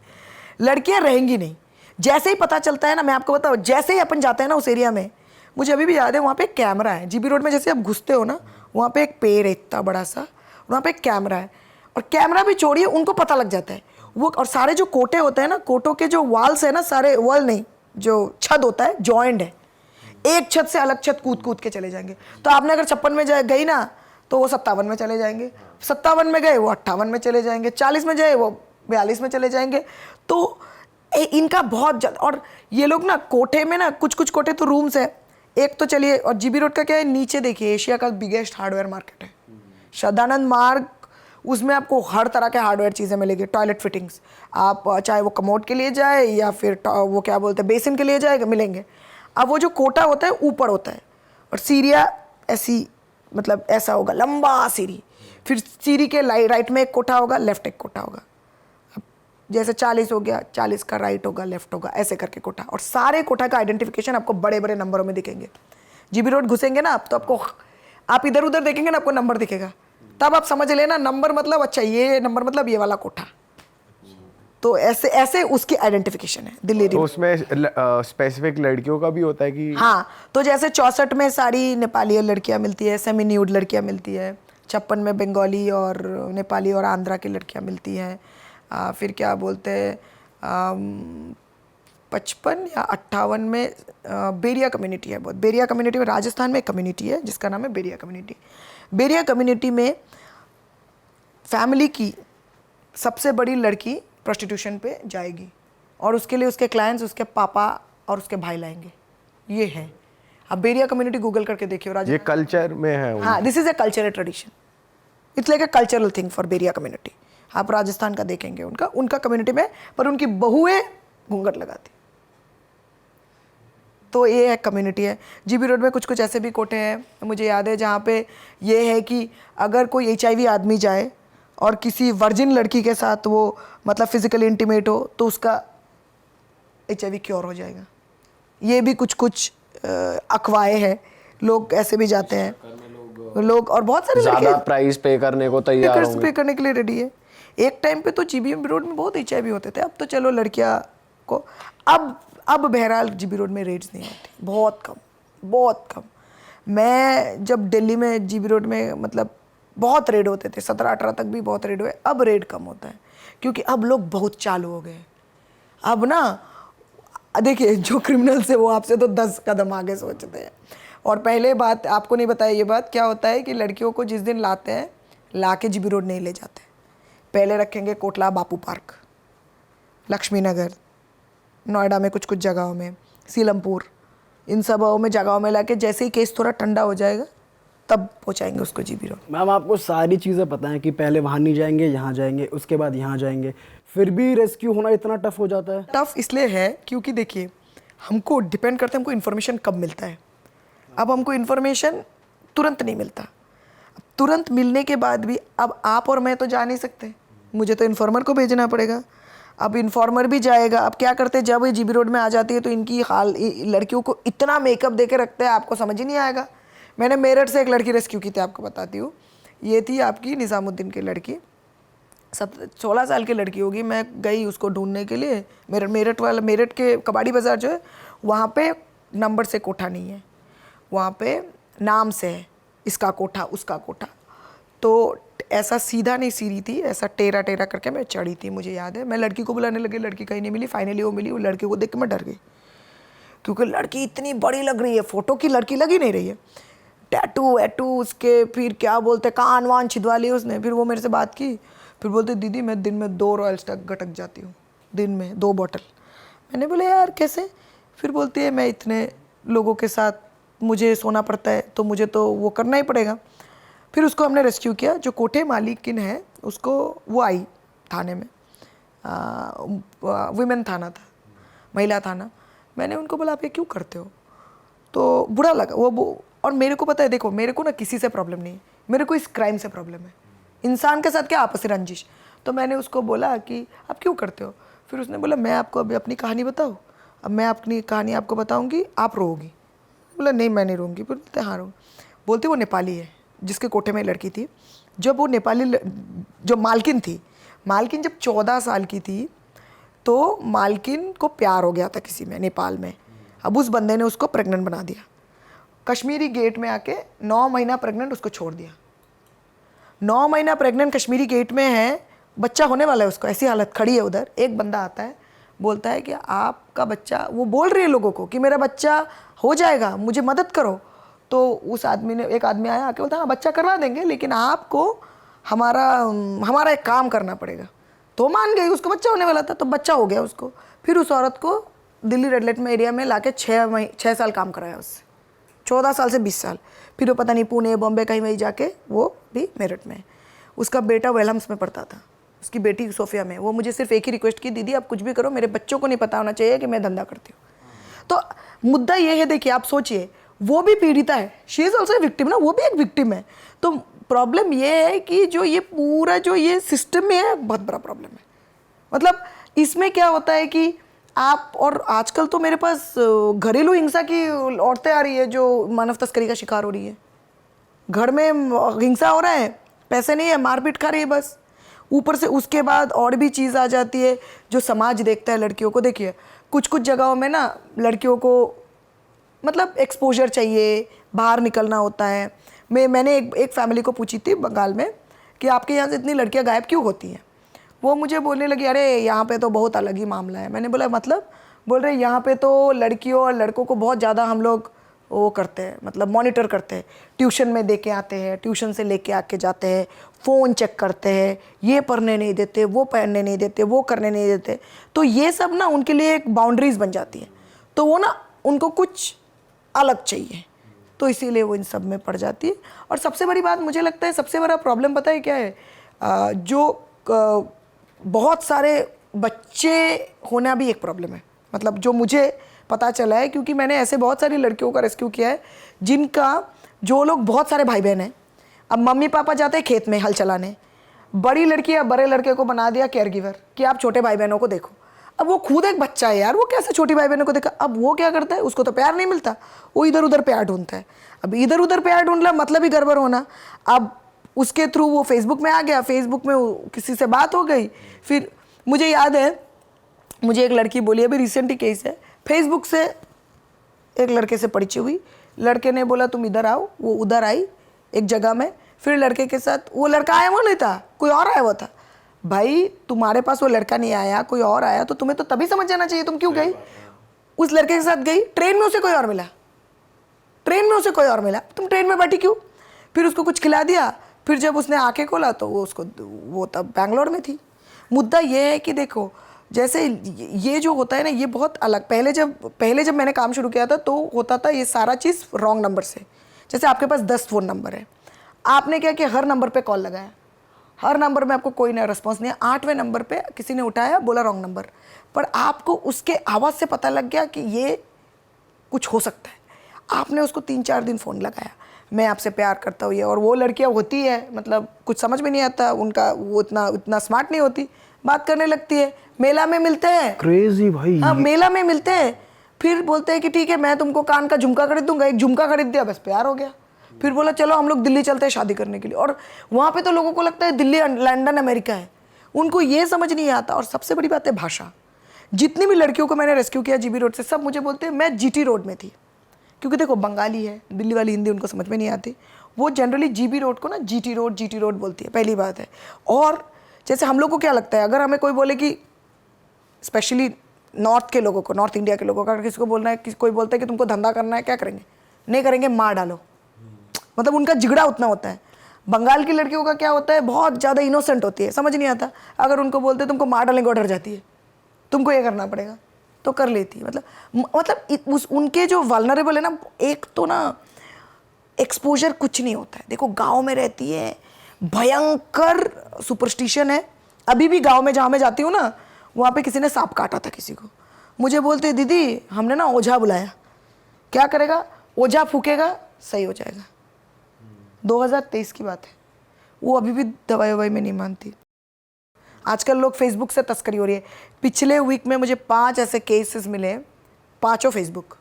लड़कियां रहेंगी नहीं। जैसे ही पता चलता है ना, मैं आपको बताऊँ, जैसे ही अपन जाते हैं ना उस एरिया में, मुझे अभी भी याद है, वहाँ पे एक कैमरा है जीबी रोड में। जैसे आप घुसते हो ना, वहाँ पे एक पेड़ है इतना बड़ा सा, वहाँ पे एक कैमरा है, और कैमरा भी छोड़िए, उनको पता लग जाता है वो। और सारे जो कोटे होते हैं ना, कोटों के जो वॉल्स है ना, सारे वॉल नहीं, जो छत होता है, जॉइंट है, एक छत से अलग छत कूद के चले जाएंगे। तो आपने अगर 56 में गई ना, तो वो 57 में चले जाएंगे, 57 में गए वो 58 में चले जाएंगे, 40 में जाए वो 42 में चले जाएंगे। तो इनका बहुत और ये लोग ना कोठे में ना, कुछ कोठे तो रूम्स है, एक तो चलिए, और जीबी रोड का क्या है, नीचे देखिए एशिया का बिगेस्ट हार्डवेयर मार्केट है, सदानंद मार्ग, उसमें आपको हर तरह के हार्डवेयर चीज़ें मिलेगी, टॉयलेट फिटिंग्स, आप चाहे वो कमोड के लिए जाए या फिर वो क्या बोलते हैं बेसिन के लिए जाएगा, मिलेंगे। अब वो जो कोटा होता है ऊपर होता है, और सीढ़ियाँ ऐसी, मतलब ऐसा होगा लंबा सीढ़ी, फिर सीढ़ी के राइट में एक कोठा होगा, लेफ्ट एक कोठा होगा। अब जैसे 40 हो गया, 40 का राइट होगा, लेफ्ट होगा, ऐसे करके कोठा, और सारे कोठा का आइडेंटिफिकेशन आपको बड़े बड़े नंबरों में दिखेंगे। जीबी रोड घुसेंगे ना आप, तो आपको, आप इधर उधर देखेंगे ना, आपको नंबर दिखेगा, तब आप समझ लेना नंबर मतलब अच्छा ये नंबर मतलब ये वाला कोठा। तो ऐसे ऐसे उसकी आइडेंटिफिकेशन है दिल्ली। तो उसमें स्पेसिफिक लड़कियों का भी होता है कि? हाँ, तो जैसे 64 में सारी नेपाली लड़कियां मिलती है, सेमी न्यूड लड़कियां मिलती है, 56 में बंगाली और नेपाली और आंध्रा की लड़कियां मिलती हैं, फिर क्या बोलते हैं 55 या 58 में बेरिया कम्युनिटी है बहुत। बेरिया कम्युनिटी में राजस्थान में एक कम्युनिटी है जिसका नाम है बेरिया कम्युनिटी। बेरिया कम्युनिटी में फैमिली की सबसे बड़ी लड़की प्रोस्टिट्यूशन पे जाएगी, और उसके लिए उसके क्लाइंट्स उसके पापा और उसके भाई लाएंगे। ये है, अब बेरिया कम्युनिटी गूगल करके देखिए, ये कल्चर में है। हाँ, this is a cultural tradition, it's like a cultural thing for Beria community. आप राजस्थान का देखेंगे उनका कम्युनिटी में, पर उनकी बहुएं घूंघट लगाती। तो ये एक कम्युनिटी है। जीबी रोड में कुछ कुछ ऐसे भी कोठे हैं, मुझे याद है, जहाँ पे ये है कि अगर कोई HIV आदमी जाए और किसी वर्जिन लड़की के साथ वो मतलब फिजिकली इंटीमेट हो, तो उसका HIV क्योर हो जाएगा। ये भी कुछ कुछ अफवाहें हैं, लोग ऐसे भी जाते हैं लोग, और बहुत सारे ज्यादा प्राइस पे करने को तैयार होंगे, पे करने के लिए रेडी है। एक टाइम पे तो जीबी रोड में बहुत HIV होते थे, अब तो चलो लड़कियां को, अब बहरहाल जीबी रोड में रेड्स नहीं होती, बहुत कम, बहुत कम। मैं जब दिल्ली में जीबी रोड में मतलब बहुत रेड होते थे, 17-18 तक भी बहुत रेड हुए, अब रेड कम होता है क्योंकि अब लोग बहुत चालू हो गए। अब ना देखिए, जो क्रिमिनल्स है वो आपसे तो 10 कदम आगे सोचते हैं। और पहले बात आपको नहीं बताया, ये बात क्या होता है कि लड़कियों को जिस दिन लाते हैं, ला के जीबी रोड नहीं ले जाते, पहले रखेंगे कोटला बापू पार्क, लक्ष्मी नगर, नोएडा में कुछ कुछ जगहों में, सीलमपुर, इन सब में जगहों में लाके जैसे ही केस थोड़ा ठंडा हो जाएगा तब पहुंचाएंगे उसको जीबी रोड। मैम आपको सारी चीज़ें पता है कि पहले वहाँ नहीं जाएंगे, यहाँ जाएंगे, उसके बाद यहाँ जाएंगे, फिर भी रेस्क्यू होना इतना टफ हो जाता है? टफ इसलिए है क्योंकि देखिए, हमको डिपेंड करता है हमको इन्फॉर्मेशन कब मिलता है। अब हमको इन्फॉर्मेशन तुरंत नहीं मिलता, तुरंत मिलने के बाद भी अब आप और मैं तो जा नहीं सकते, मुझे तो इन्फॉर्मर को भेजना पड़ेगा। अब इन्फॉर्मर भी जाएगा, अब क्या करते हैं, जब ये जीबी रोड में आ जाती है तो इनकी हाल, लड़कियों को इतना मेकअप दे के रखते हैं, आपको समझ ही नहीं आएगा। मैंने मेरठ से एक लड़की रेस्क्यू की थी, आपको बताती हूँ। ये थी आपकी निज़ामुद्दीन की लड़की, 16 साल की लड़की होगी। मैं गई उसको ढूंढने के लिए, मेरठ के कबाड़ी बाज़ार जो है वहाँ पे नंबर से कोठा नहीं है, वहाँ पे नाम से है, इसका कोठा उसका कोठा। तो ऐसा सीधा नहीं सीढ़ी थी, ऐसा टेरा टेरा करके मैं चढ़ी थी, मुझे याद है। मैं लड़की को बुलाने लगी, लड़की कहीं नहीं मिली, फाइनली वो मिली। वो लड़की को देख के मैं डर गई क्योंकि लड़की इतनी बड़ी लग रही है, फ़ोटो की लड़की लगी नहीं रही है, टैटू वैटू उसके, फिर क्या बोलते कान वान छिदवा लिए उसने। फिर वो मेरे से बात की, फिर बोलते दीदी मैं दिन में 2 रॉयल्स तक गटक जाती हूँ, दिन में 2 बॉटल। मैंने बोला यार कैसे? फिर बोलती है मैं इतने लोगों के साथ मुझे सोना पड़ता है तो मुझे तो वो करना ही पड़ेगा। फिर उसको हमने रेस्क्यू किया, जो कोठे मालिकिन है उसको, वो आई थाने में, वुमेन थाना था, महिला थाना। मैंने उनको बोला आप ये क्यों करते हो? तो बुरा लगा वो। और मेरे को पता है, देखो मेरे को ना किसी से प्रॉब्लम नहीं है, मेरे को इस क्राइम से प्रॉब्लम है, इंसान के साथ क्या आपसी रंजिश। तो मैंने उसको बोला कि आप क्यों करते हो? फिर उसने बोला मैं आपको अभी अपनी कहानी बताऊँ, अब मैं अपनी कहानी आपको बताऊँगी, आप रोओगी। बोला नहीं मैं नहीं रोऊंगी। फिर बोलते हाँ रो। बोलते वो नेपाली है जिसके कोठे में लड़की थी। जब वो नेपाली जो मालकिन थी, मालकिन जब 14 साल की थी तो मालकिन को प्यार हो गया था किसी में नेपाल में। अब उस बंदे ने उसको प्रेग्नेंट बना दिया, कश्मीरी गेट में आके 9 महीना प्रेग्नेंट उसको छोड़ दिया। 9 महीना प्रेग्नेंट कश्मीरी गेट में है, बच्चा होने वाला है उसको, ऐसी हालत खड़ी है उधर। एक बंदा आता है, बोलता है कि आपका बच्चा, वो बोल रही है लोगों को कि मेरा बच्चा हो जाएगा, मुझे मदद करो। तो उस आदमी ने, एक आदमी आया आके बोलता हाँ बच्चा करवा देंगे, लेकिन आपको हमारा एक काम करना पड़ेगा। तो मान गई, उसको बच्चा होने वाला था तो बच्चा हो गया उसको। फिर उस औरत को दिल्ली रेड लाइट में एरिया में लाके 6 साल काम कराया उससे। 14 साल से 20 साल, फिर वो पता नहीं पुणे बॉम्बे कहीं वहीं जाके वो भी मेरठ में है। उसका बेटा वेलहम्स में पढ़ता था, उसकी बेटी सोफिया में। वो मुझे सिर्फ एक ही रिक्वेस्ट की, दीदी आप कुछ भी करो, मेरे बच्चों को नहीं पता होना चाहिए कि मैं धंधा करती हूँ। तो मुद्दा ये है, देखिए आप सोचिए, वो भी पीड़िता है, शी इज़ ऑल्सो विक्टिम ना, वो भी एक विक्टिम है। तो प्रॉब्लम ये है कि जो ये पूरा जो ये सिस्टम में है, बहुत बड़ा प्रॉब्लम है। मतलब इसमें क्या होता है कि आप, और आजकल तो मेरे पास घरेलू हिंसा की औरतें आ रही है जो मानव तस्करी का शिकार हो रही है। घर में हिंसा हो रहा है, पैसे नहीं है, मारपीट खा रही है बस। ऊपर से उसके बाद और भी चीज़ आ जाती है जो समाज देखता है लड़कियों को। देखिए कुछ कुछ जगहों में ना लड़कियों को मतलब एक्सपोजर चाहिए, बाहर निकलना होता है। मैंने एक फैमिली को पूछी थी बंगाल में कि आपके यहाँ से इतनी लड़कियाँ गायब क्यों होती हैं। वो मुझे बोलने लगी, अरे यहाँ पे तो बहुत अलग ही मामला है। मैंने बोला मतलब? बोल रहे यहाँ पे तो लड़कियों और लड़कों को बहुत ज़्यादा हम लोग वो करते हैं, मतलब मॉनिटर करते हैं। ट्यूशन में दे के आते हैं, ट्यूशन से लेके आके जाते हैं, फ़ोन चेक करते हैं, ये पढ़ने नहीं देते, वो पढ़ने नहीं देते, वो करने नहीं देते। तो ये सब ना उनके लिए एक बाउंड्रीज़ बन जाती है। तो वो ना उनको कुछ अलग चाहिए, तो इसीलिए वो इन सब में पड़ जाती है। और सबसे बड़ी बात मुझे लगता है, सबसे बड़ा प्रॉब्लम पता है क्या है? बहुत सारे बच्चे होना भी एक प्रॉब्लम है। मतलब जो मुझे पता चला है, क्योंकि मैंने ऐसे बहुत सारी लड़कियों का रेस्क्यू किया है जिनका, जो लोग बहुत सारे भाई बहन हैं, अब मम्मी पापा जाते हैं खेत में हल चलाने, बड़ी लड़की या बड़े लड़के को बना दिया केयर गिवर कि आप छोटे भाई बहनों को देखो। अब वो खुद एक बच्चा है यार, वो कैसे छोटी भाई बहनों को देखा? अब वो क्या करता है, उसको तो प्यार नहीं मिलता, वो इधर उधर प्यार ढूंढता है। अब इधर उधर प्यार ढूंढना मतलब ही गड़बड़ होना। अब उसके थ्रू वो फेसबुक में आ गया, फेसबुक में किसी से बात हो गई। फिर मुझे याद है, मुझे एक लड़की बोली, अभी रिसेंट ही केस है, फेसबुक से एक लड़के से परिचय हुई, लड़के ने बोला तुम इधर आओ, वो उधर आई एक जगह में, फिर लड़के के साथ, वो लड़का आया वो नहीं था, कोई और आया हुआ था। भाई तुम्हारे पास वो लड़का नहीं आया, कोई और आया, तो तुम्हें तो तभी समझ जाना चाहिए, तुम क्यों गई? उस लड़के के साथ गई, ट्रेन में उसे कोई और मिला, ट्रेन में उसे कोई और मिला, तुम ट्रेन में बैठी क्यों? फिर उसको कुछ खिला दिया, फिर जब उसने आके खोला तो वो तब बैंगलोर में थी। मुद्दा ये है कि देखो, जैसे ये जो होता है ना, ये बहुत अलग। पहले जब मैंने काम शुरू किया था तो होता था ये सारा चीज़ रॉन्ग नंबर से। जैसे आपके पास 10 फ़ोन नंबर है, आपने क्या किया, हर नंबर पे कॉल लगाया, हर नंबर में आपको कोई नया रिस्पॉन्स नहीं है। 8वें नंबर पे किसी ने उठाया, बोला रॉन्ग नंबर, पर आपको उसके आवाज़ से पता लग गया कि ये कुछ हो सकता है। आपने उसको 3-4 दिन फ़ोन लगाया, मैं आपसे प्यार करता हूँ ये, और वो लड़कियाँ होती है मतलब कुछ समझ में नहीं आता उनका, वो इतना स्मार्ट नहीं होती, बात करने लगती है। मेला में मिलते हैं, क्रेजी भाई। हाँ मेला में मिलते हैं, फिर बोलते हैं कि ठीक है मैं तुमको कान का झुमका खरीद दूंगा, एक झुमका खरीद दिया, बस प्यार हो गया। फिर बोला चलो हम लोग दिल्ली चलते हैं शादी करने के लिए, और वहाँ पे तो लोगों को लगता है दिल्ली लंदन अमेरिका है, उनको ये समझ नहीं आता। और सबसे बड़ी बात है भाषा। जितनी भी लड़कियों को मैंने रेस्क्यू किया जीबी रोड से, सब मुझे बोलते हैं मैं जीटी रोड में थी, क्योंकि देखो बंगाली है, दिल्ली वाली हिंदी उनको समझ में नहीं आती, वो जनरली जीबी रोड को ना जीटी रोड बोलती है, पहली बात है। और जैसे हम लोग को क्या लगता है, अगर हमें कोई बोले कि स्पेशली नॉर्थ के लोगों को, नॉर्थ इंडिया के लोगों को, अगर किसी को बोलना है, कोई बोलता है कि तुमको धंधा करना है, क्या करेंगे? नहीं करेंगे, मार डालो। मतलब उनका जिगड़ा उतना होता है। बंगाल की लड़कियों का क्या होता है, बहुत ज़्यादा इनोसेंट होती है, समझ नहीं आता। अगर उनको बोलते तुमको मार डालेंगे, वो डर जाती है, तुमको ये करना पड़ेगा, तो कर लेती है। मतलब उनके जो वल्नरेबल है ना, एक तो ना एक्सपोजर कुछ नहीं होता है। देखो गांव में रहती है, भयंकर सुपरस्टिशन है। अभी भी गांव में जहाँ मैं जाती हूँ ना, वहाँ पे किसी ने सांप काटा था किसी को, मुझे बोलते दीदी हमने ना ओझा बुलाया, क्या करेगा? ओझा फूकेगा, सही हो जाएगा। 2023 की बात है, वो अभी भी दवाई ववाई में नहीं मानती। आजकल लोग फेसबुक से तस्करी हो रही है। पिछले वीक में मुझे 5 ऐसे केसेस मिले, पांचों फेसबुक।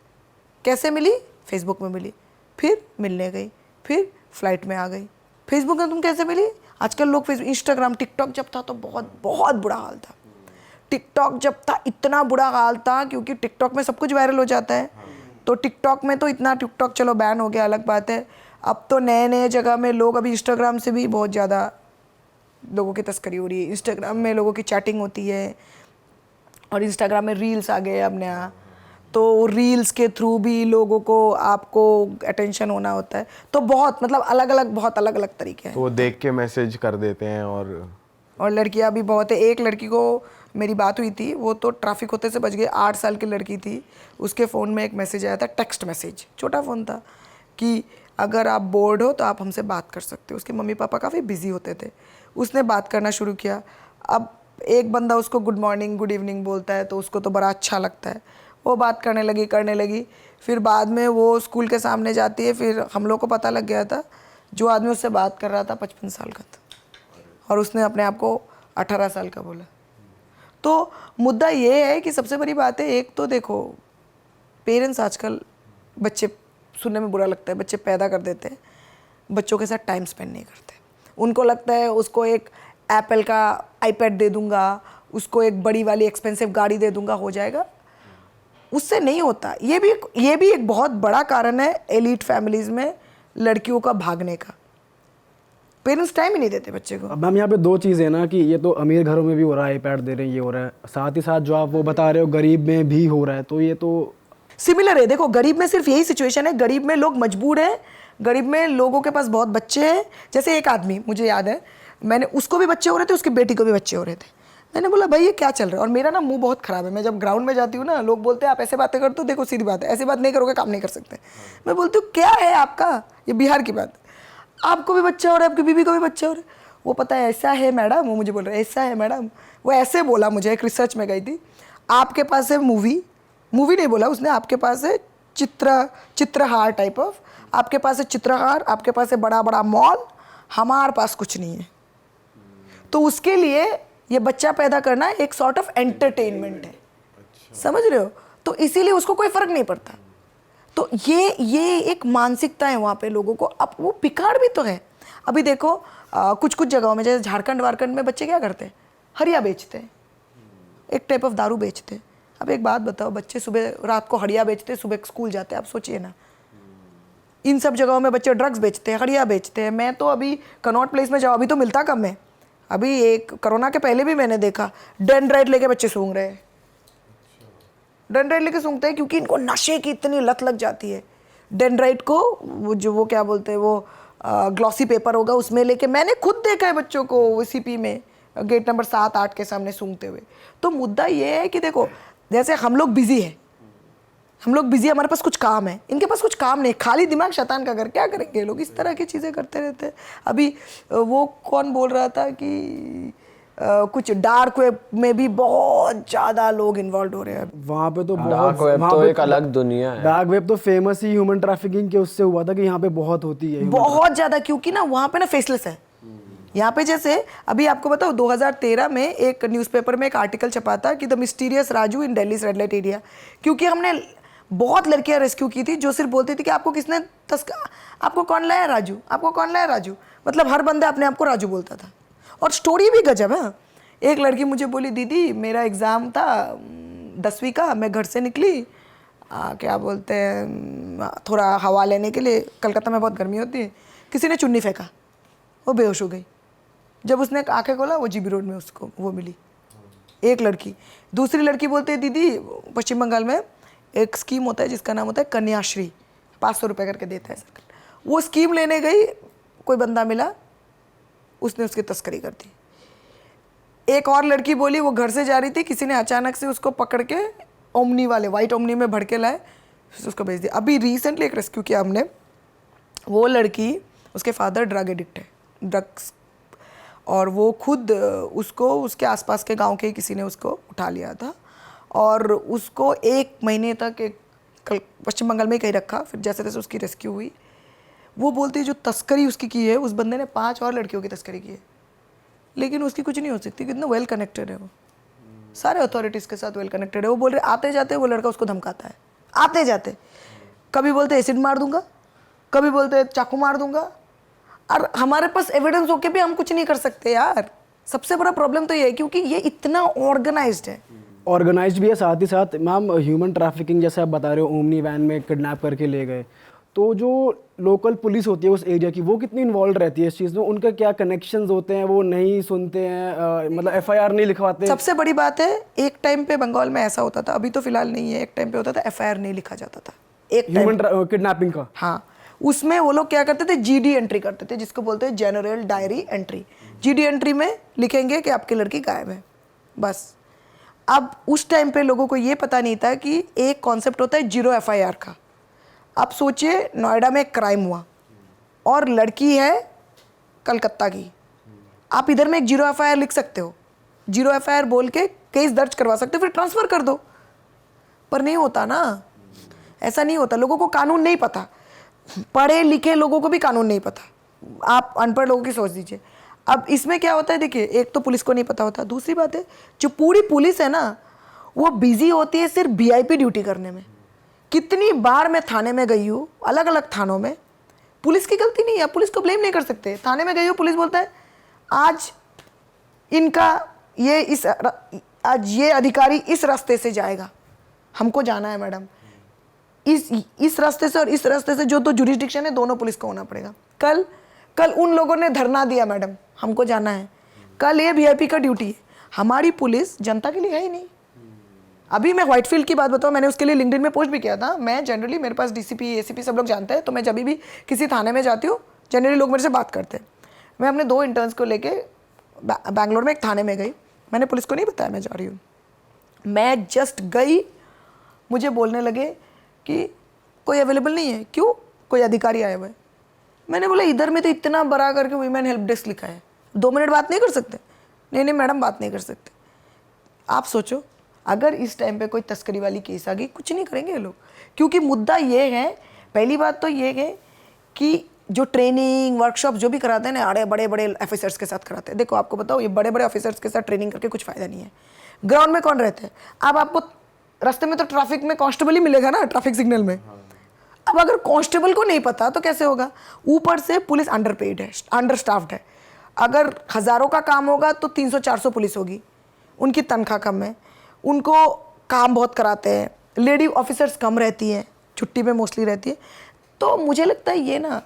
कैसे मिली? फेसबुक में मिली, फिर मिलने गई, फिर फ्लाइट में आ गई। फेसबुक में तुम कैसे मिली? आजकल लोग फेसबुक, इंस्टाग्राम, टिकटॉक जब था तो बहुत बहुत बुरा हाल था। टिकटॉक जब था इतना बुरा हाल था, क्योंकि टिकटॉक में सब कुछ वायरल हो जाता है। तो टिकटॉक में तो इतना, टिकटॉक चलो बैन हो गया अलग बात है, अब तो नए नए जगह में लोग, अभी इंस्टाग्राम से भी बहुत ज़्यादा लोगों की तस्करी हो रही है। इंस्टाग्राम में लोगों की चैटिंग होती है, और इंस्टाग्राम में रील्स आ गए अब नया, तो रील्स के थ्रू भी लोगों को, आपको अटेंशन होना होता है। तो बहुत मतलब अलग अलग, बहुत अलग अलग तरीके हैं। तो वो देख के मैसेज कर देते हैं। और लड़कियां भी बहुत है। एक लड़की को मेरी बात हुई थी, वो तो ट्रैफिक होते से बच गई। 8 साल की लड़की थी, उसके फ़ोन में एक मैसेज आया था, टेक्स्ट मैसेज, छोटा फ़ोन था, कि अगर आप बोर्ड हो तो आप हमसे बात कर सकते हो। उसके मम्मी पापा काफ़ी बिजी होते थे, उसने बात करना शुरू किया। अब एक बंदा उसको गुड मॉर्निंग गुड इवनिंग बोलता है तो उसको तो बड़ा अच्छा लगता है, वो बात करने लगी। फिर बाद में वो स्कूल के सामने जाती है, फिर हम लोग को पता लग गया था जो आदमी उससे बात कर रहा था 55 साल का था और उसने अपने आप को 18 साल का बोला। तो मुद्दा ये है कि सबसे बड़ी बात है, एक तो देखो पेरेंट्स आजकल, बच्चे सुनने में बुरा लगता है, बच्चे पैदा कर देते हैं, बच्चों के साथ टाइम स्पेंड नहीं करते। उनको लगता है उसको एक एप्पल का आईपैड दे दूंगा, उसको एक बड़ी वाली एक्सपेंसिव गाड़ी दे दूंगा, हो जाएगा। उससे नहीं होता। ये भी एक बहुत बड़ा कारण है एलीट फैमिलीज में लड़कियों का भागने का। पेरेंट्स टाइम ही नहीं देते बच्चे को। अब मैम यहाँ पे दो चीज़ें हैं ना कि ये तो अमीर घरों में भी हो रहा है, आईपैड दे रहे हैं, ये हो रहा है, साथ ही साथ जो आप वो बता रहे हो गरीब में भी हो रहा है, तो ये तो सिमिलर है। देखो गरीब में सिर्फ यही सिचुएशन है, गरीब में लोग मजबूर हैं, गरीब में लोगों के पास बहुत बच्चे हैं। जैसे एक आदमी, मुझे याद है, मैंने उसको भी बच्चे हो रहे थे, उसकी बेटी को भी बच्चे हो रहे थे। मैंने बोला भाई ये क्या चल रहा है। और मेरा ना मुंह बहुत खराब है, मैं जब ग्राउंड में जाती हूँ ना, लोग बोलते हैं आप ऐसे बातें करते हो, देखो सीधी बात है, ऐसी बात नहीं करोगे काम नहीं कर सकते। मैं बोलती हूँ क्या है आपका, ये बिहार की बात, आपको भी बच्चा हो रहा है, आपकी बीवी को भी बच्चा हो रहा है। वो पता है ऐसा है मैडम, वो मुझे बोल रहा है ऐसा है मैडम। वो ऐसे बोला, मुझे एक रिसर्च में गई थी, आपके पास है मूवी नहीं बोला उसने, आपके पास है चित्रहार टाइप ऑफ, आपके पास है चित्रहार, आपके पास है बड़ा बड़ा मॉल, हमारे पास कुछ नहीं है। तो उसके लिए ये बच्चा पैदा करना एक सॉर्ट ऑफ एंटरटेनमेंट है। समझ रहे हो? तो इसीलिए उसको कोई फर्क नहीं पड़ता। तो ये एक मानसिकता है वहाँ पे लोगों को। अब वो पिकाड़ भी तो है। अभी देखो कुछ कुछ जगहों में, जैसे झारखंड वारखंड में बच्चे क्या करते हैं, हरिया बेचते हैं, एक टाइप ऑफ दारू बेचते हैं। अब एक बात बताओ, बच्चे सुबह रात को हड़िया बेचते हैं, सुबह स्कूल जाते हैं, आप सोचिए ना। इन सब जगहों में बच्चे ड्रग्स बेचते हैं, हड़िया बेचते हैं। मैं तो अभी कनॉट प्लेस में जाओ, अभी तो मिलता कम है। अभी एक कोरोना के पहले भी मैंने देखा, डेंड्राइट लेके बच्चे सूंघ रहे हैं। डेंड्राइट लेके सूंघते हैं क्योंकि इनको नशे की इतनी लत लग जाती है। डेंड्राइट को वो क्या बोलते हैं, वो ग्लॉसी पेपर होगा उसमें लेके, मैंने खुद देखा है बच्चों को सीपी में गेट नंबर 7-8 के सामने सूंघते हुए। तो मुद्दा ये है कि देखो, जैसे हम लोग बिजी हैं, हमारे पास कुछ काम है, इनके पास कुछ काम नहीं, खाली दिमाग शैतान का घर, क्या करेंगे लोग, इस तरह की चीज़ें करते रहते हैं। अभी वो कौन बोल रहा था कि कुछ डार्क वेब में भी बहुत ज़्यादा लोग इन्वॉल्व हो रहे हैं। वहाँ पे तो डार्क वेब तो एक अलग दुनिया है। डार्क वेब तो फेमस ही ह्यूमन ट्रैफिकिंग के उससे हुआ था कि यहाँ पे बहुत होती है, बहुत ज़्यादा, क्योंकि ना वहाँ पे ना फेसलेस है। यहाँ पे जैसे अभी आपको बताओ, 2013 में एक न्यूज़पेपर में एक आर्टिकल छपा था कि the mysterious Raju in Delhi red light area, क्योंकि हमने बहुत लड़कियां रेस्क्यू की थी जो सिर्फ बोलती थी कि आपको किसने आपको कौन लाया राजू, आपको कौन लाया राजू, मतलब हर बंदा अपने आप को राजू बोलता था। और स्टोरी भी गजब है। एक लड़की मुझे बोली, दीदी मेरा एग्ज़ाम था 10वीं का, मैं घर से निकली क्या बोलते हैं, थोड़ा हवा लेने के लिए, कलकत्ता में बहुत गर्मी होती है, किसी ने चुन्नी फेंका, वो बेहोश हो गई। जब उसने आंखें खोला, वो जीबी रोड में उसको वो मिली, एक लड़की। दूसरी लड़की बोलते है, दीदी पश्चिम बंगाल में एक स्कीम होता है जिसका नाम होता है कन्याश्री, 500 रुपये करके देता है सरकार। वो स्कीम लेने गई, कोई बंदा मिला, उसने उसकी तस्करी कर दी। एक और लड़की बोली, वो घर से जा रही थी, किसी ने अचानक से उसको पकड़ के ओमनी वाले, वाइट ओमनी में भर के लाए, उसको भेज दिया। अभी रिसेंटली एक रेस्क्यू किया हमने, वो लड़की, उसके फादर ड्रग एडिक्ट है, ड्रग्स, और वो खुद उसको उसके आसपास के गांव के किसी ने उसको उठा लिया था और उसको 1 महीने तक एक पश्चिम बंगाल में ही कहीं रखा। फिर जैसे तैसे उसकी रेस्क्यू हुई। वो बोलती है जो तस्करी उसकी की है, उस बंदे ने 5 और लड़कियों की तस्करी की है, लेकिन उसकी कुछ नहीं हो सकती, कितना वेल कनेक्टेड है वो, सारे अथॉरिटीज़ के साथ वेल कनेक्टेड है। वो बोल रहे आते जाते वो लड़का उसको धमकाता है, आते जाते, कभी बोलते एसिड मार दूंगा, कभी बोलते चाकू मार दूंगा, और हमारे पास एविडेंस होके भी हम कुछ नहीं कर सकते यार। सबसे बड़ा प्रॉब्लम तो ये है क्योंकि ये इतना ऑर्गेनाइज्ड है। ऑर्गेनाइज्ड भी है, साथ ही साथ मैम ह्यूमन ट्रैफिकिंग जैसे आप बता रहे हो, ओमनी वैन में किडनैप करके ले गए, तो जो लोकल पुलिस होती है उस एरिया की, वो कितनी इन्वॉल्व रहती है इस चीज़ में, उनका क्या कनेक्शंस होते हैं, वो नहीं सुनते हैं, मतलब FIR नहीं लिखवाते? सबसे बड़ी बात है, एक टाइम पे बंगाल में ऐसा होता था, अभी तो फिलहाल नहीं है, एक टाइम पे होता था FIR नहीं लिखा जाता था, एक ह्यूमन किडनैपिंग का। हाँ, उसमें वो लोग क्या करते थे, GD एंट्री करते थे, जिसको बोलते हैं general diary entry. GD entry में लिखेंगे कि आपकी लड़की गायब है, बस। अब उस टाइम पे लोगों को ये पता नहीं था कि एक कॉन्सेप्ट होता है 0 FIR का। आप सोचिए नोएडा में एक क्राइम हुआ और लड़की है कलकत्ता की, आप इधर में एक 0 FIR लिख सकते हो, 0 FIR बोल के केस दर्ज करवा सकते हो, फिर ट्रांसफ़र कर दो। पर नहीं होता ना, ऐसा नहीं होता। लोगों को कानून नहीं पता, पढ़े लिखे लोगों को भी कानून नहीं पता। आप अनपढ़ लोगों की सोच दीजिए। अब इसमें क्या होता है, देखिए, एक तो पुलिस को नहीं पता होता, दूसरी बात है जो पूरी पुलिस है ना, वो बिजी होती है सिर्फ VIP ड्यूटी करने में। कितनी बार मैं थाने में गई हूँ, अलग अलग थानों में, पुलिस की गलती नहीं है, पुलिस को ब्लेम नहीं कर सकते। थाने में गई हूँ, पुलिस बोलता है आज इनका आज ये अधिकारी इस रास्ते से जाएगा, हमको जाना है मैडम, इस रास्ते से और इस रास्ते से, जो तो जुरिस्डिक्शन है दोनों पुलिस को होना पड़ेगा। कल उन लोगों ने धरना दिया, मैडम हमको जाना है, कल ये VIP का ड्यूटी है। हमारी पुलिस जनता के लिए है ही नहीं। अभी मैं व्हाइटफील्ड की बात बताऊँ, मैंने उसके लिए लिंक्डइन में पोस्ट भी किया था। मैं जनरली, मेरे पास DCP ACP सब लोग जानते हैं, तो मैं जब भी किसी थाने में जाती हूँ जनरली लोग मेरे से बात करते हैं। मैं अपने 2 इंटर्न्स को लेके बैंगलोर में एक थाने में गई, मैंने पुलिस को नहीं बताया मैं जा रही हूँ। मैं जस्ट गई, मुझे बोलने लगे कि कोई अवेलेबल नहीं है। क्यों? कोई अधिकारी आए हुए। मैंने बोला इधर में तो इतना बड़ा करके वीमेन हेल्प डेस्क लिखा है, 2 मिनट बात नहीं कर सकते? नहीं मैडम बात नहीं कर सकते। आप सोचो, अगर इस टाइम पे कोई तस्करी वाली केस आ गई, कुछ नहीं करेंगे ये लोग, क्योंकि मुद्दा ये है, पहली बात तो ये है कि जो ट्रेनिंग वर्कशॉप जो भी कराते हैं ना, बड़े बड़े ऑफिसर्स के साथ कराते हैं। देखो आपको बताओ, ये बड़े बड़े ऑफिसर्स के साथ ट्रेनिंग करके कुछ फ़ायदा नहीं है। ग्राउंड में कौन रहते हैं? अब आपको रास्ते में तो ट्रैफिक में कांस्टेबल ही मिलेगा ना, ट्रैफिक सिग्नल में। अब अगर कांस्टेबल को नहीं पता तो कैसे होगा? ऊपर से पुलिस अंडरपेड है, अंडर स्टाफ्ड है। अगर हज़ारों का काम होगा तो 300-400 पुलिस होगी, उनकी तनख्वाह कम है, उनको काम बहुत कराते हैं, लेडी ऑफिसर्स कम रहती हैं, छुट्टी में मोस्टली रहती है। तो मुझे लगता है ये ना,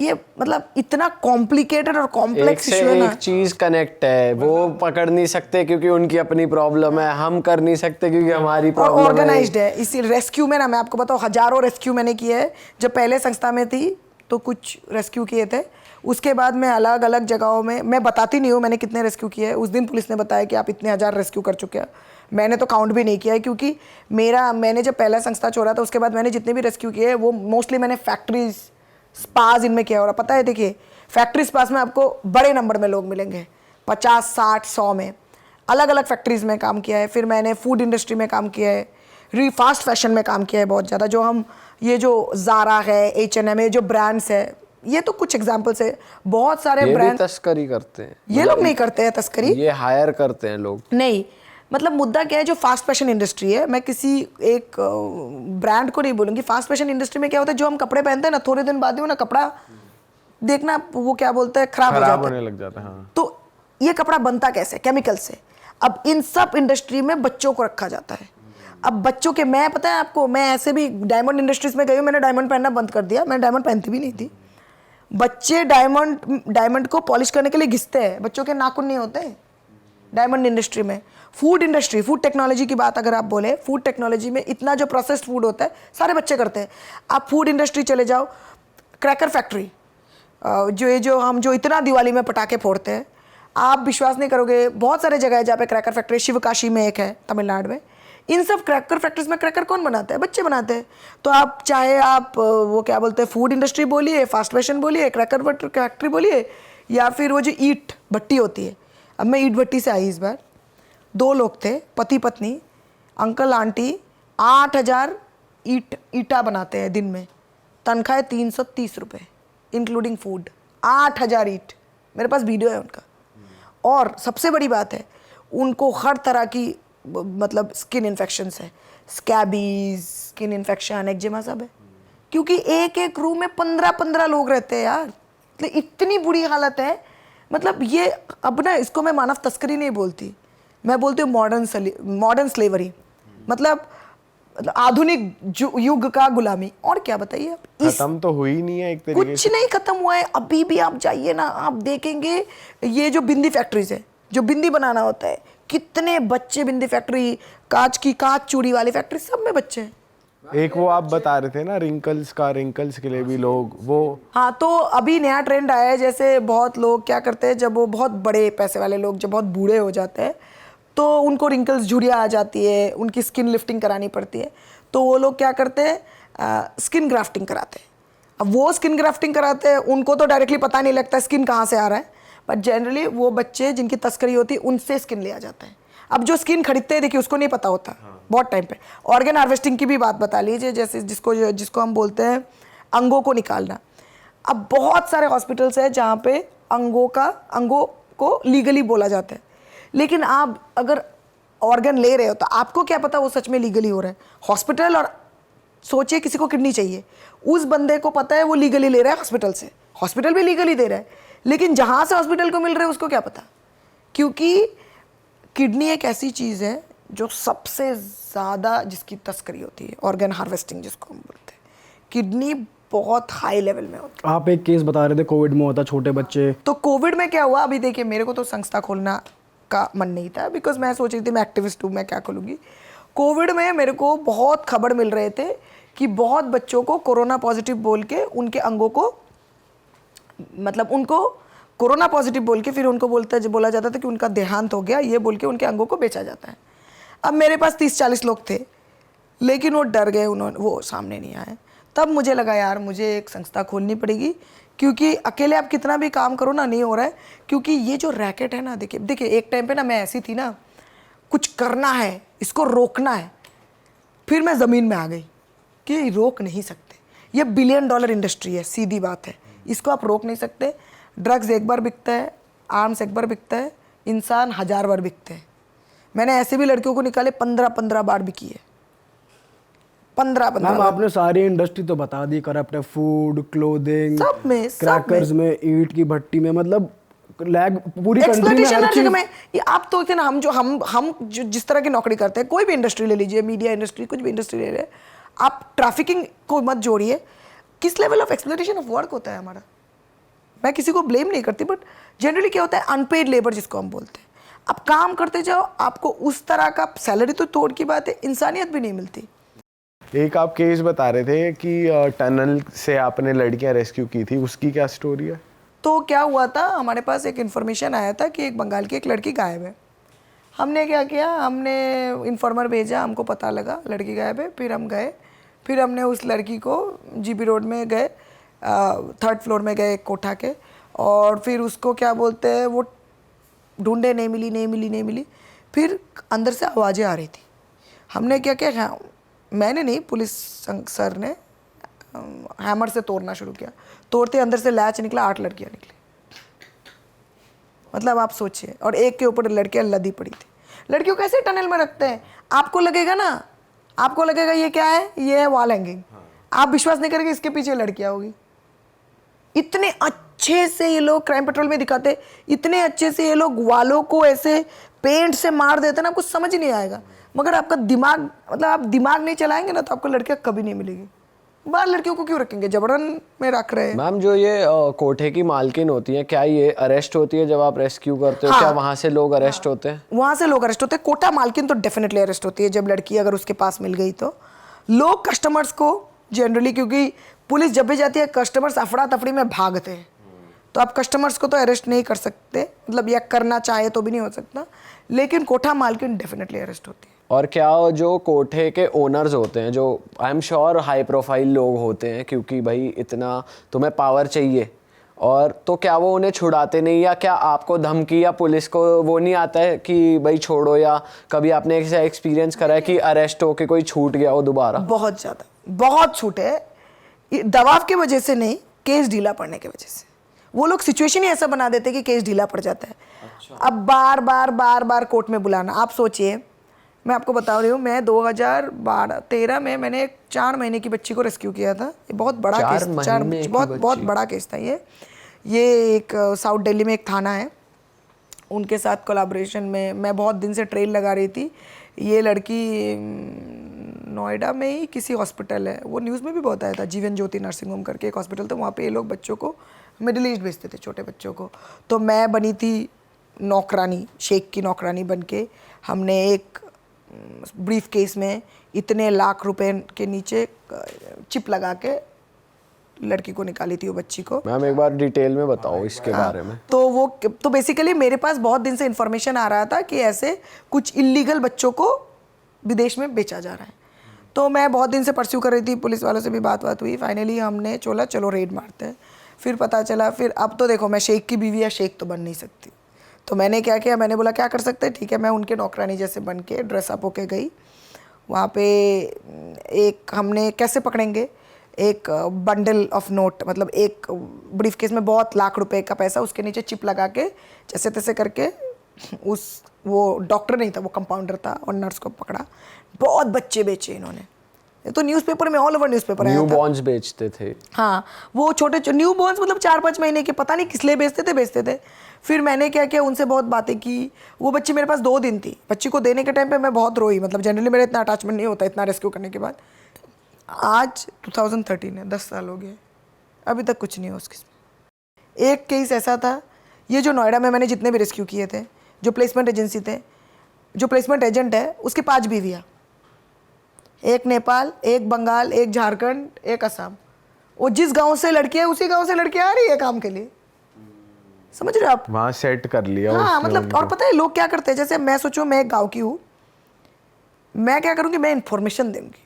ये मतलब इतना कॉम्प्लिकेटेड और कॉम्प्लेक्स इशू है ना। एक चीज कनेक्ट है, वो पकड़ नहीं सकते क्योंकि उनकी अपनी प्रॉब्लम है, हम कर नहीं सकते क्योंकि हमारी प्रॉब्लम है। ऑर्गेनाइज्ड है। इसी रेस्क्यू में ना, मैं आपको बताऊँ, हजारों रेस्क्यू मैंने किए हैं। जब पहले संस्था में थी तो कुछ रेस्क्यू किए थे, उसके बाद मैं अलग अलग जगहों में, मैं बताती नहीं हूँ मैंने कितने रेस्क्यू किए हैं। उस दिन पुलिस ने बताया कि आप इतने 1000 रेस्क्यू कर चुके हैं। मैंने तो काउंट भी नहीं किया है, क्योंकि मैंने जब पहला संस्था छोड़ा था उसके बाद मैंने जितने भी रेस्क्यू किए हैं वो मोस्टली मैंने फैक्ट्रीज, स्पाज इनमें किया। और पता है, देखिए फैक्ट्री स्पाज में आपको बड़े नंबर में लोग मिलेंगे, 50, 60, 100 में। अलग अलग फैक्ट्रीज में काम किया है। फिर मैंने फूड इंडस्ट्री में काम किया है, फास्ट फैशन में काम किया है बहुत ज़्यादा। जो हम ये जो ज़ारा है, H&M है, जो ब्रांड्स है, ये तो कुछ एग्जांपल्स है। बहुत सारे ब्रांड तस्करी करते हैं, ये लोग नहीं करते हैं तस्करी, ये हायर करते हैं लोग। नहीं, मतलब मुद्दा क्या है, जो फास्ट फैशन इंडस्ट्री है, मैं किसी एक ब्रांड को नहीं बोलूँगी। फास्ट फैशन इंडस्ट्री में क्या होता है, जो हम कपड़े पहनते हैं ना, थोड़े दिन बाद ही वो ना कपड़ा देखना, वो क्या बोलते हैं, खराब होने लग जाता है। हाँ। तो ये कपड़ा बनता कैसे? केमिकल से। अब इन सब इंडस्ट्री में बच्चों को रखा जाता है। अब बच्चों के, मैं पता है आपको, मैं ऐसे भी डायमंड इंडस्ट्रीज में गई हूँ, मैंने डायमंड पहनना बंद कर दिया। मैं डायमंड पहनती भी नहीं थी। बच्चे डायमंड को पॉलिश करने के लिए घिसते हैं, बच्चों के नाखून नहीं होते डायमंड इंडस्ट्री में। फूड इंडस्ट्री, फूड टेक्नोलॉजी की बात अगर आप बोले, फूड टेक्नोलॉजी में इतना जो प्रोसेस्ड फूड होता है सारे बच्चे करते हैं। आप फूड इंडस्ट्री चले जाओ, क्रैकर फैक्ट्री, हम जो इतना दिवाली में पटाखे फोड़ते हैं, आप विश्वास नहीं करोगे, बहुत सारे जगह है जहाँ पे क्रैकर फैक्ट्री, शिवकाशी में एक है तमिलनाडु में। इन सब क्रैकर फैक्ट्रीज में क्रैकर कौन बनाते हैं? बच्चे बनाते हैं। तो आप चाहे आप वो क्या बोलते हैं, फूड इंडस्ट्री बोलिए, फास्ट फैशन बोलिए, क्रैकर फैक्ट्री बोलिए, या फिर वो जो ईट भट्टी होती है। अब मैं ईट भट्टी से आई इस बार, 2 लोग थे, पति पत्नी, अंकल आंटी, 8000 ईटा बनाते हैं दिन में, तनख्वाह 330 रुपये इंक्लूडिंग फूड। 8000 ईट, मेरे पास वीडियो है उनका। और सबसे बड़ी बात है, उनको हर तरह की मतलब स्किन इन्फेक्शंस है, स्कैबीज, स्किन इन्फेक्शन, एक्जिमा सब है, क्योंकि एक रूम में 15-15 लोग रहते हैं यार। तो इतनी बुरी हालत है। मतलब ये अब ना, इसको मैं मानव तस्करी नहीं बोलती, मैं बोलती हूँ मॉडर्न स्लेवरी, मतलब आधुनिक युग का गुलामी। और क्या बताइए आप, खत्म तो हुई नहीं है एक तरीके से। कुछ नहीं खत्म हुआ है। अभी भी आप जाइए ना, आप देखेंगे ये जो बिंदी फैक्ट्रीज है, जो बिंदी बनाना होता है, कितने बच्चे, बिंदी फैक्ट्री, कांच चूड़ी वाली फैक्ट्री, सब में बच्चे हैं। एक वो आप बता रहे थे ना, रिंकल्स के लिए भी लोग वो। हाँ, तो अभी नया ट्रेंड आया है, जैसे बहुत लोग क्या करते हैं, जब वो बहुत बड़े पैसे वाले लोग जब बहुत बूढ़े हो जाते हैं तो उनको रिंकल्स, झुर्रियाँ आ जाती है, उनकी स्किन लिफ्टिंग करानी पड़ती है। तो वो लोग क्या करते हैं, स्किन ग्राफ्टिंग कराते हैं। अब वो स्किन ग्राफ्टिंग कराते हैं, उनको तो डायरेक्टली पता नहीं लगता स्किन कहाँ से आ रहा है, बट जनरली वो बच्चे जिनकी तस्करी होती है उनसे स्किन लिया जाता है। अब जो स्किन खरीदते हैं देखिए उसको नहीं पता होता बहुत टाइम पे। ऑर्गन हार्वेस्टिंग की भी बात बता लीजिए, जैसे जिसको हम बोलते हैं अंगों को निकालना। अब बहुत सारे हॉस्पिटल्स हैं जहाँ पे अंगों को लीगली बोला जाता है, लेकिन आप अगर ऑर्गन ले रहे हो तो आपको क्या पता वो सच में लीगली हो रहा है। हॉस्पिटल, और सोचिए किसी को किडनी चाहिए, उस बंदे को पता है वो लीगली ले रहा है हॉस्पिटल से, हॉस्पिटल भी लीगली दे रहा है, लेकिन जहाँ से हॉस्पिटल को मिल रहा है उसको क्या पता, क्योंकि किडनी एक ऐसी चीज़ है जो सबसे ज़्यादा जिसकी तस्करी होती है, ऑर्गन हार्वेस्टिंग जिसको हम बोलते हैं। किडनी बहुत हाई लेवल में होती है। आप एक केस बता रहे थे कोविड में होता छोटे बच्चे, तो कोविड में क्या हुआ, अभी देखिए मेरे को तो संस्था खोलना का मन नहीं था, बिकॉज मैं सोच रही थी मैं एक्टिविस्ट हूँ, मैं क्या खोलूँगी। कोविड में मेरे को बहुत खबर मिल रहे थे कि बहुत बच्चों को कोरोना पॉजिटिव बोल के उनके अंगों को, मतलब उनको कोरोना पॉजिटिव बोल के फिर उनको बोला जाता था कि उनका देहांत हो गया, ये बोल के उनके अंगों को बेचा जाता है। अब मेरे पास 30-40 लोग थे, लेकिन वो डर गए, वो सामने नहीं आए। तब मुझे लगा यार मुझे एक संस्था खोलनी पड़ेगी, क्योंकि अकेले आप कितना भी काम करो ना नहीं हो रहा है, क्योंकि ये जो रैकेट है ना, देखिए एक टाइम पे ना मैं ऐसी थी ना, कुछ करना है, इसको रोकना है, फिर मैं ज़मीन में आ गई कि रोक नहीं सकते। ये $1 बिलियन इंडस्ट्री है, सीधी बात है, इसको आप रोक नहीं सकते। ड्रग्स एक बार बिकता है, आर्म्स एक बार बिकता है, इंसान 1000 बार बिकते हैं। मैंने ऐसे भी लड़कियों को निकाले 15-15 बार बिकी है, 15-15 मैम आपने सारी इंडस्ट्री तो बता दी, करप्ट है, फूड, क्लोथिंग, सब में क्रैकर्स में, ईंट की भट्टी में, मतलब लैग पूरी कंट्री में एक्सप्लॉइटेशन हर हर जगह चीज। में। ये आप तो ना, हम जो जिस तरह की नौकरी करते हैं, कोई भी इंडस्ट्री ले लीजिए, मीडिया इंडस्ट्री, कुछ भी इंडस्ट्री ले रहे हैं, आप ट्रैफिकिंग को मत जोड़िए। किस level of exploitation of work होता है हमारा, मैं किसी को ब्लेम नहीं करती, बट जनरली क्या होता है, अनपेड लेबर जिसको हम बोलते हैं। आप काम करते जाओ, आपको उस तरह का सैलरी तो तोड़ की बात है, इंसानियत भी नहीं मिलती। एक आप केस बता रहे थे कि टनल से आपने लड़कियां रेस्क्यू की थी, उसकी क्या स्टोरी है? तो क्या हुआ था, हमारे पास एक इन्फॉर्मेशन आया था कि एक बंगाल की एक लड़की गायब है। हमने क्या किया, हमने इन्फॉर्मर भेजा, हमको पता लगा लड़की गायब है, फिर हम गए, फिर हमने उस लड़की को जीबी रोड में गए, 3rd फ्लोर में गए कोठा के, और फिर उसको क्या बोलते हैं, वो ढूंढे, नहीं मिली। फिर अंदर से आवाज़ें आ रही थी। हमने क्या किया, मैंने नहीं, पुलिस सर ने हैमर से तोड़ना शुरू किया। तोड़ते अंदर से लैच निकला, 8 लड़कियां निकली। मतलब आप सोचिए, और एक के ऊपर लड़कियां लदी पड़ी थी। लड़कियों को कैसे टनल में रखते हैं, आपको लगेगा ये क्या है, ये है वॉल हैंगिंग। आप विश्वास नहीं करेंगे, इसके पीछे लड़कियां होगी। इतने अच्छे से ये लोग क्राइम पेट्रोल में दिखाते, इतने अच्छे से ये लोग वालों को ऐसे पेंट से मार देते ना, कुछ समझ ही नहीं आएगा। मगर आपका दिमाग, मतलब आप दिमाग नहीं चलाएंगे ना, तो आपको लड़कियां कभी नहीं मिलेगी। बाहर लड़कियों को क्यों रखेंगे, जबरन में रख रहे हैं। मैम जो ये कोठे की मालकिन होती है, क्या ये अरेस्ट होती है जब आप रेस्क्यू करते हो? हाँ। क्या वहाँ से लोग अरेस्ट होते हैं? वहाँ से लोग अरेस्ट होते हैं। कोटा मालकिन तो डेफिनेटली अरेस्ट होती है, जब लड़की अगर उसके पास मिल गई तो। लोग कस्टमर्स को जनरली, क्योंकि पुलिस जब भी जाती है, कस्टमर्स अफड़ा तफड़ी में भागते हैं, तो आप कस्टमर्स को तो अरेस्ट नहीं कर सकते, मतलब या करना चाहे तो भी नहीं हो सकता, लेकिन कोठा मालकिन डेफिनेटली अरेस्ट होती है। और क्या जो कोठे के ओनर्स होते हैं, जो I am sure high profile लोग होते हैं, क्योंकि भाई इतना तुम्हें पावर चाहिए, और तो क्या वो उन्हें छुड़ाते नहीं, या क्या आपको धमकी या पुलिस को वो नहीं आता है कि भाई छोड़ो, या कभी आपने ऐसा एक्सपीरियंस करा है कि अरेस्ट होके कोई छूट गया हो दोबारा? बहुत ज़्यादा, बहुत छूट है। दबाव की वजह से नहीं, केस ढीला पड़ने की वजह से। वो लोग सिचुएशन ही ऐसा बना देते कि केस ढीला पड़ जाता है। अच्छा। अब बार बार कोर्ट में बुलाना। आप सोचिए, मैं आपको बता रही हूँ, मैं 2013 में मैंने एक 4 महीने की बच्ची को रेस्क्यू किया था। ये बहुत बड़ा केस, बहुत बड़ा केस था ये एक साउथ दिल्ली में एक थाना है, उनके साथ कोलैबोरेशन में मैं बहुत दिन से ट्रेल लगा रही थी। ये लड़की नोएडा में ही किसी हॉस्पिटल है, वो न्यूज़ में भी बहुत आया था, जीवन ज्योति नर्सिंग होम करके एक हॉस्पिटल था, वहाँ पे ये लोग बच्चों को मिडिल ईस्ट भेजते थे, छोटे बच्चों को। तो मैं बनी थी नौकरानी, शेख की नौकरानी बन के। हमने एक ब्रीफ केस में इतने लाख रुपए के नीचे चिप लगा के लड़की को निकाली थी, वो बच्ची को। मैम एक बार डिटेल में बताओ इसके बारे में। तो बेसिकली मेरे पास बहुत दिन से इन्फॉर्मेशन आ रहा था कि ऐसे कुछ इलीगल बच्चों को विदेश में बेचा जा रहा है। तो मैं बहुत दिन से परस्यू कर रही थी, पुलिस वालों से भी बात हुई, फाइनली हमने चला चलो रेड मारते हैं। फिर पता चला, फिर अब तो देखो मैं शेख की बीवी या शेख तो बन नहीं सकती, तो मैंने क्या किया, मैंने बोला क्या कर सकते हैं, ठीक है मैं उनके नौकरानी जैसे बन के ड्रेसअप होके गई वहाँ पे। एक हमने कैसे पकड़ेंगे, एक बंडल ऑफ नोट, मतलब एक ब्रीफ केस में बहुत लाख रुपए का पैसा, उसके नीचे चिप लगा के जैसे तैसे करके वो डॉक्टर नहीं था, वो कंपाउंडर था, और नर्स को पकड़ा। बहुत बच्चे बेचे इन्होंने, ये तो न्यूज़पेपर में, ऑल ओवर न्यूज़पेपर आया था। न्यू बॉर्न्स बेचते थे। हाँ, वो छोटे न्यू बॉर्न्स, मतलब 4-5 महीने के, पता नहीं किस लिए बेचते थे। फिर मैंने क्या किया, उनसे बहुत बातें की। वो बच्ची मेरे पास 2 दिन थी, बच्ची को देने के टाइम पे मैं बहुत रोई, मतलब जनरली मेरा इतना अटैचमेंट नहीं होता इतना रेस्क्यू करने के बाद। आज 2013 है, 10 साल हो गए, अभी तक कुछ नहीं हो उसके। एक केस ऐसा था, ये जो नोएडा में मैंने जितने भी रेस्क्यू किए थे, जो प्लेसमेंट एजेंसी थे, जो प्लेसमेंट एजेंट है उसके 5 बीवियाँ, एक नेपाल, एक बंगाल, एक झारखंड, एक असम। वो जिस गांव से लड़की है उसी गांव से लड़की आ रही है काम के लिए, समझ रहे हो आप? वहाँ सेट कर लिया हाँ, उसने मतलब उनको। और पता है लोग क्या करते हैं, जैसे मैं सोचो मैं एक गाँव की हूँ, मैं क्या करूँगी, मैं इन्फॉर्मेशन दूंगी,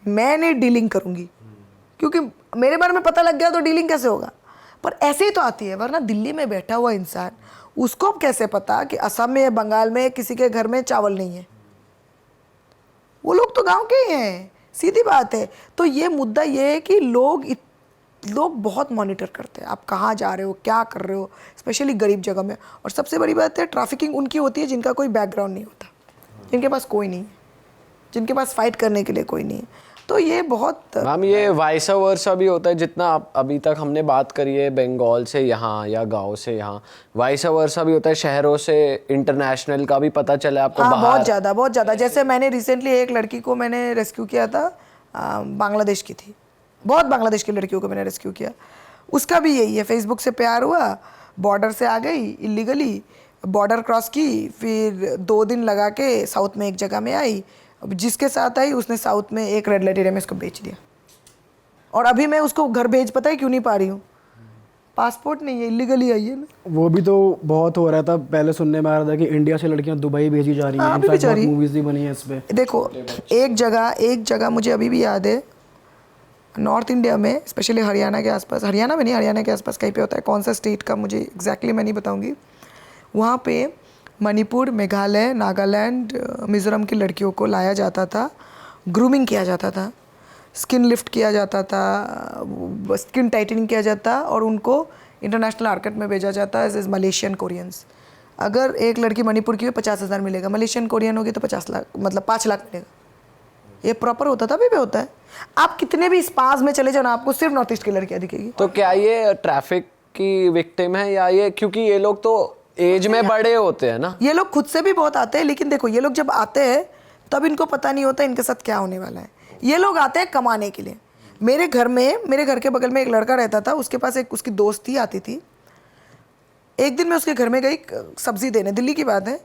मैं नहीं डीलिंग करूँगी, क्योंकि मेरे बारे में पता लग गया तो डीलिंग कैसे होगा। पर ऐसे ही तो आती है, वरना दिल्ली में बैठा हुआ इंसान, उसको अब कैसे पता कि असम में या बंगाल में किसी के घर में चावल नहीं है? वो लोग तो गांव के ही हैं, सीधी बात है। तो ये मुद्दा ये है कि लोग बहुत मॉनिटर करते हैं, आप कहाँ जा रहे हो, क्या कर रहे हो, स्पेशली गरीब जगह में। और सबसे बड़ी बात है, ट्रैफिकिंग उनकी होती है जिनका कोई बैकग्राउंड नहीं होता, जिनके पास कोई नहीं है, जिनके पास फाइट करने के लिए कोई नहीं है। तो ये बहुत मैम ये वाइस वर्सा भी होता है, जितना अभी तक हमने बात करी है बंगाल से यहाँ या गांव से यहाँ, वाइस वर्सा भी होता है, शहरों से इंटरनेशनल का भी पता चला आपको? हाँ, बाहर बहुत ज़्यादा। जैसे मैंने रिसेंटली एक लड़की को मैंने रेस्क्यू किया था, बांग्लादेश की थी, बहुत बांग्लादेश की लड़कियों को मैंने रेस्क्यू किया। उसका भी यही है, फेसबुक से प्यार हुआ, बॉर्डर से आ गई इलीगली, बॉर्डर क्रॉस की, फिर 2 दिन लगा के साउथ में एक जगह में आई। अब जिसके साथ आई उसने साउथ में एक रेड लाइट एरिया में इसको बेच दिया, और अभी मैं उसको घर भेज, पता है क्यों नहीं पा रही हूँ, पासपोर्ट नहीं है, इलीगली आई है ना। वो भी तो बहुत हो रहा था, पहले सुनने में आ रहा था कि इंडिया से लड़कियां दुबई भेजी जा रही हैं। हाँ, अभी भी इनफैक्ट जा बहुत रही है। मूवीज भी बनी है इस पे। देखो एक जगह मुझे अभी भी याद है, नॉर्थ इंडिया में, स्पेशली हरियाणा के आसपास, हरियाणा में नहीं, हरियाणा के आसपास कहीं पे होता है, कौन सा स्टेट का मुझे एग्जैक्टली मैं नहीं बताऊंगी। वहाँ पे मणिपुर, मेघालय, नागालैंड, मिज़ोरम की लड़कियों को लाया जाता था, ग्रूमिंग किया जाता था, स्किन लिफ्ट किया जाता था, स्किन टाइटनिंग किया जाता, और उनको इंटरनेशनल मार्केट में भेजा जाता एज मलेशियन कोरियंस। अगर एक लड़की मणिपुर की हो 50,000 मिलेगा, मलेशियन कोरियन होगी तो 50 लाख, मतलब 5 लाख मिलेगा। ये प्रॉपर होता था, अभी भी होता है। आप कितने भी स्पास में चले जाओ ना, आपको सिर्फ नॉर्थ ईस्ट की लड़कियाँ दिखेगी। तो क्या ये ट्रैफिक की विक्टिम है, या ये क्योंकि ये लोग तो एज में बड़े होते हैं ना? ये लोग खुद से भी बहुत आते हैं, लेकिन देखो ये लोग जब आते हैं तब इनको पता नहीं होता इनके साथ क्या होने वाला है। ये लोग आते हैं कमाने के लिए। मेरे घर के बगल में एक लड़का रहता था, उसके पास एक उसकी दोस्त थी, आती थी। एक दिन मैं उसके घर में गई सब्जी देने, दिल्ली की बात है।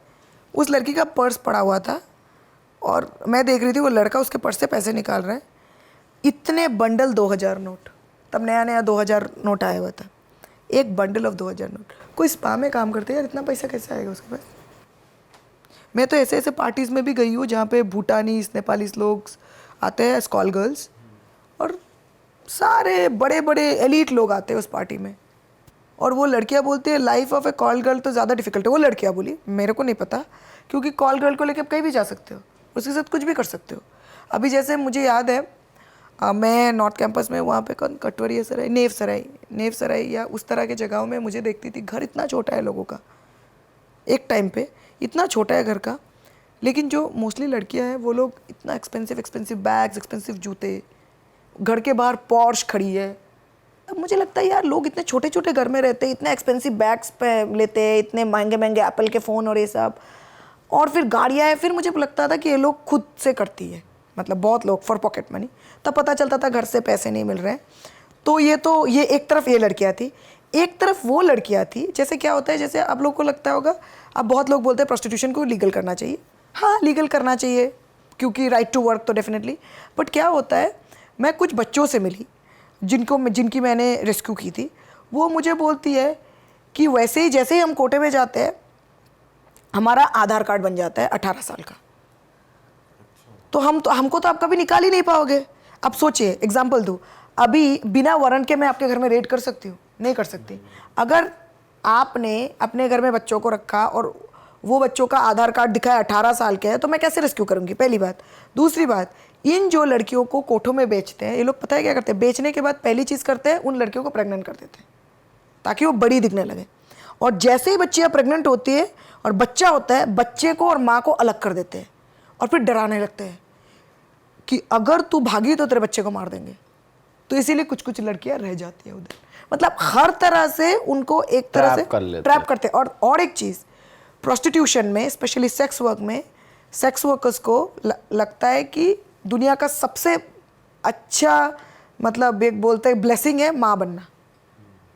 उस लड़की का पर्स पड़ा हुआ था और मैं देख रही थी वो लड़का उसके पर्स से पैसे निकाल रहा है। इतने बंडल 2000 नोट, तब नया नया 2000 नोट आया हुआ था, एक बंडल ऑफ 2000 नोट। कोई स्पा में काम करते हैं यार, इतना पैसा कैसे आएगा उसके पास? मैं तो ऐसे ऐसे पार्टीज़ में भी गई हूँ जहाँ पे भूटानीस, नेपालीस लोग आते हैं, स्कॉल गर्ल्स, और सारे बड़े बड़े एलीट लोग आते हैं उस पार्टी में। और वो लड़कियाँ बोलती है life of A call girl तो ज़्यादा डिफिकल्ट है। वो लड़कियाँ बोली, मेरे को नहीं पता, क्योंकि कॉल गर्ल को लेकर आप कहीं भी जा सकते हो, उसके साथ कुछ भी कर सकते हो। अभी जैसे मुझे याद है, मैं नॉर्थ कैंपस में वहाँ पे कटवरिया सराय, नेव सराय या उस तरह के जगहों में मुझे देखती थी, घर इतना छोटा है लोगों का, एक टाइम पे इतना छोटा है घर का, लेकिन जो मोस्टली लड़कियां हैं वो लोग इतना एक्सपेंसिव बैग्स, एक्सपेंसिव जूते, घर के बाहर पॉर्श खड़ी है। अब मुझे लगता है यार लोग इतने छोटे छोटे घर में रहते हैं, इतने एक्सपेंसिव बैग्स पे लेते हैं, इतने महंगे महंगे एप्पल के फ़ोन और ये सब, और फिर गाड़ियाँ हैं। फिर मुझे लगता था कि ये लोग खुद से करती है, मतलब बहुत लोग फॉर पॉकेट मनी। तब पता चलता था घर से पैसे नहीं मिल रहे। तो ये एक तरफ ये लड़कियाँ थी, एक तरफ वो लड़कियाँ थी। जैसे क्या होता है, जैसे आप लोग को लगता होगा, अब बहुत लोग बोलते हैं प्रोस्टिट्यूशन को लीगल करना चाहिए। हाँ, लीगल करना चाहिए क्योंकि राइट टू वर्क तो डेफिनेटली। बट क्या होता है, मैं कुछ बच्चों से मिली जिनकी मैंने रेस्क्यू की थी, वो मुझे बोलती है कि वैसे ही जैसे ही हम कोटे में जाते हैं हमारा आधार कार्ड बन जाता है 18 साल का। तो हमको तो आप कभी निकाल ही नहीं पाओगे। अब सोचिए, एग्जाम्पल दूँ, अभी बिना वारंट के मैं आपके घर में रेड कर सकती हूँ? नहीं कर सकती। अगर आपने अपने घर में बच्चों को रखा और वो बच्चों का आधार कार्ड दिखाया 18 साल के है, तो मैं कैसे रेस्क्यू करूँगी? पहली बात। दूसरी बात, इन जो लड़कियों को कोठों में बेचते हैं, ये लोग पता है क्या करते हैं? बेचने के बाद पहली चीज़ करते हैं, उन लड़कियों को प्रेग्नेंट कर देते हैं ताकि वो बड़ी दिखने लगे। और जैसे ही बच्चियाँ प्रेग्नेंट होती है और बच्चा होता है, बच्चे को और माँ को अलग कर देते हैं और फिर डराने लगते हैं कि अगर तू भागी तो तेरे बच्चे को मार देंगे। तो इसीलिए कुछ कुछ लड़कियां रह जाती है उधर। मतलब हर तरह से उनको एक तरह से ट्रैप करते हैं। और एक चीज़, प्रोस्टिट्यूशन में, स्पेशली सेक्स वर्क में, सेक्स वर्कर्स को लगता है कि दुनिया का सबसे अच्छा, मतलब एक बोलते हैं ब्लेसिंग है माँ बनना।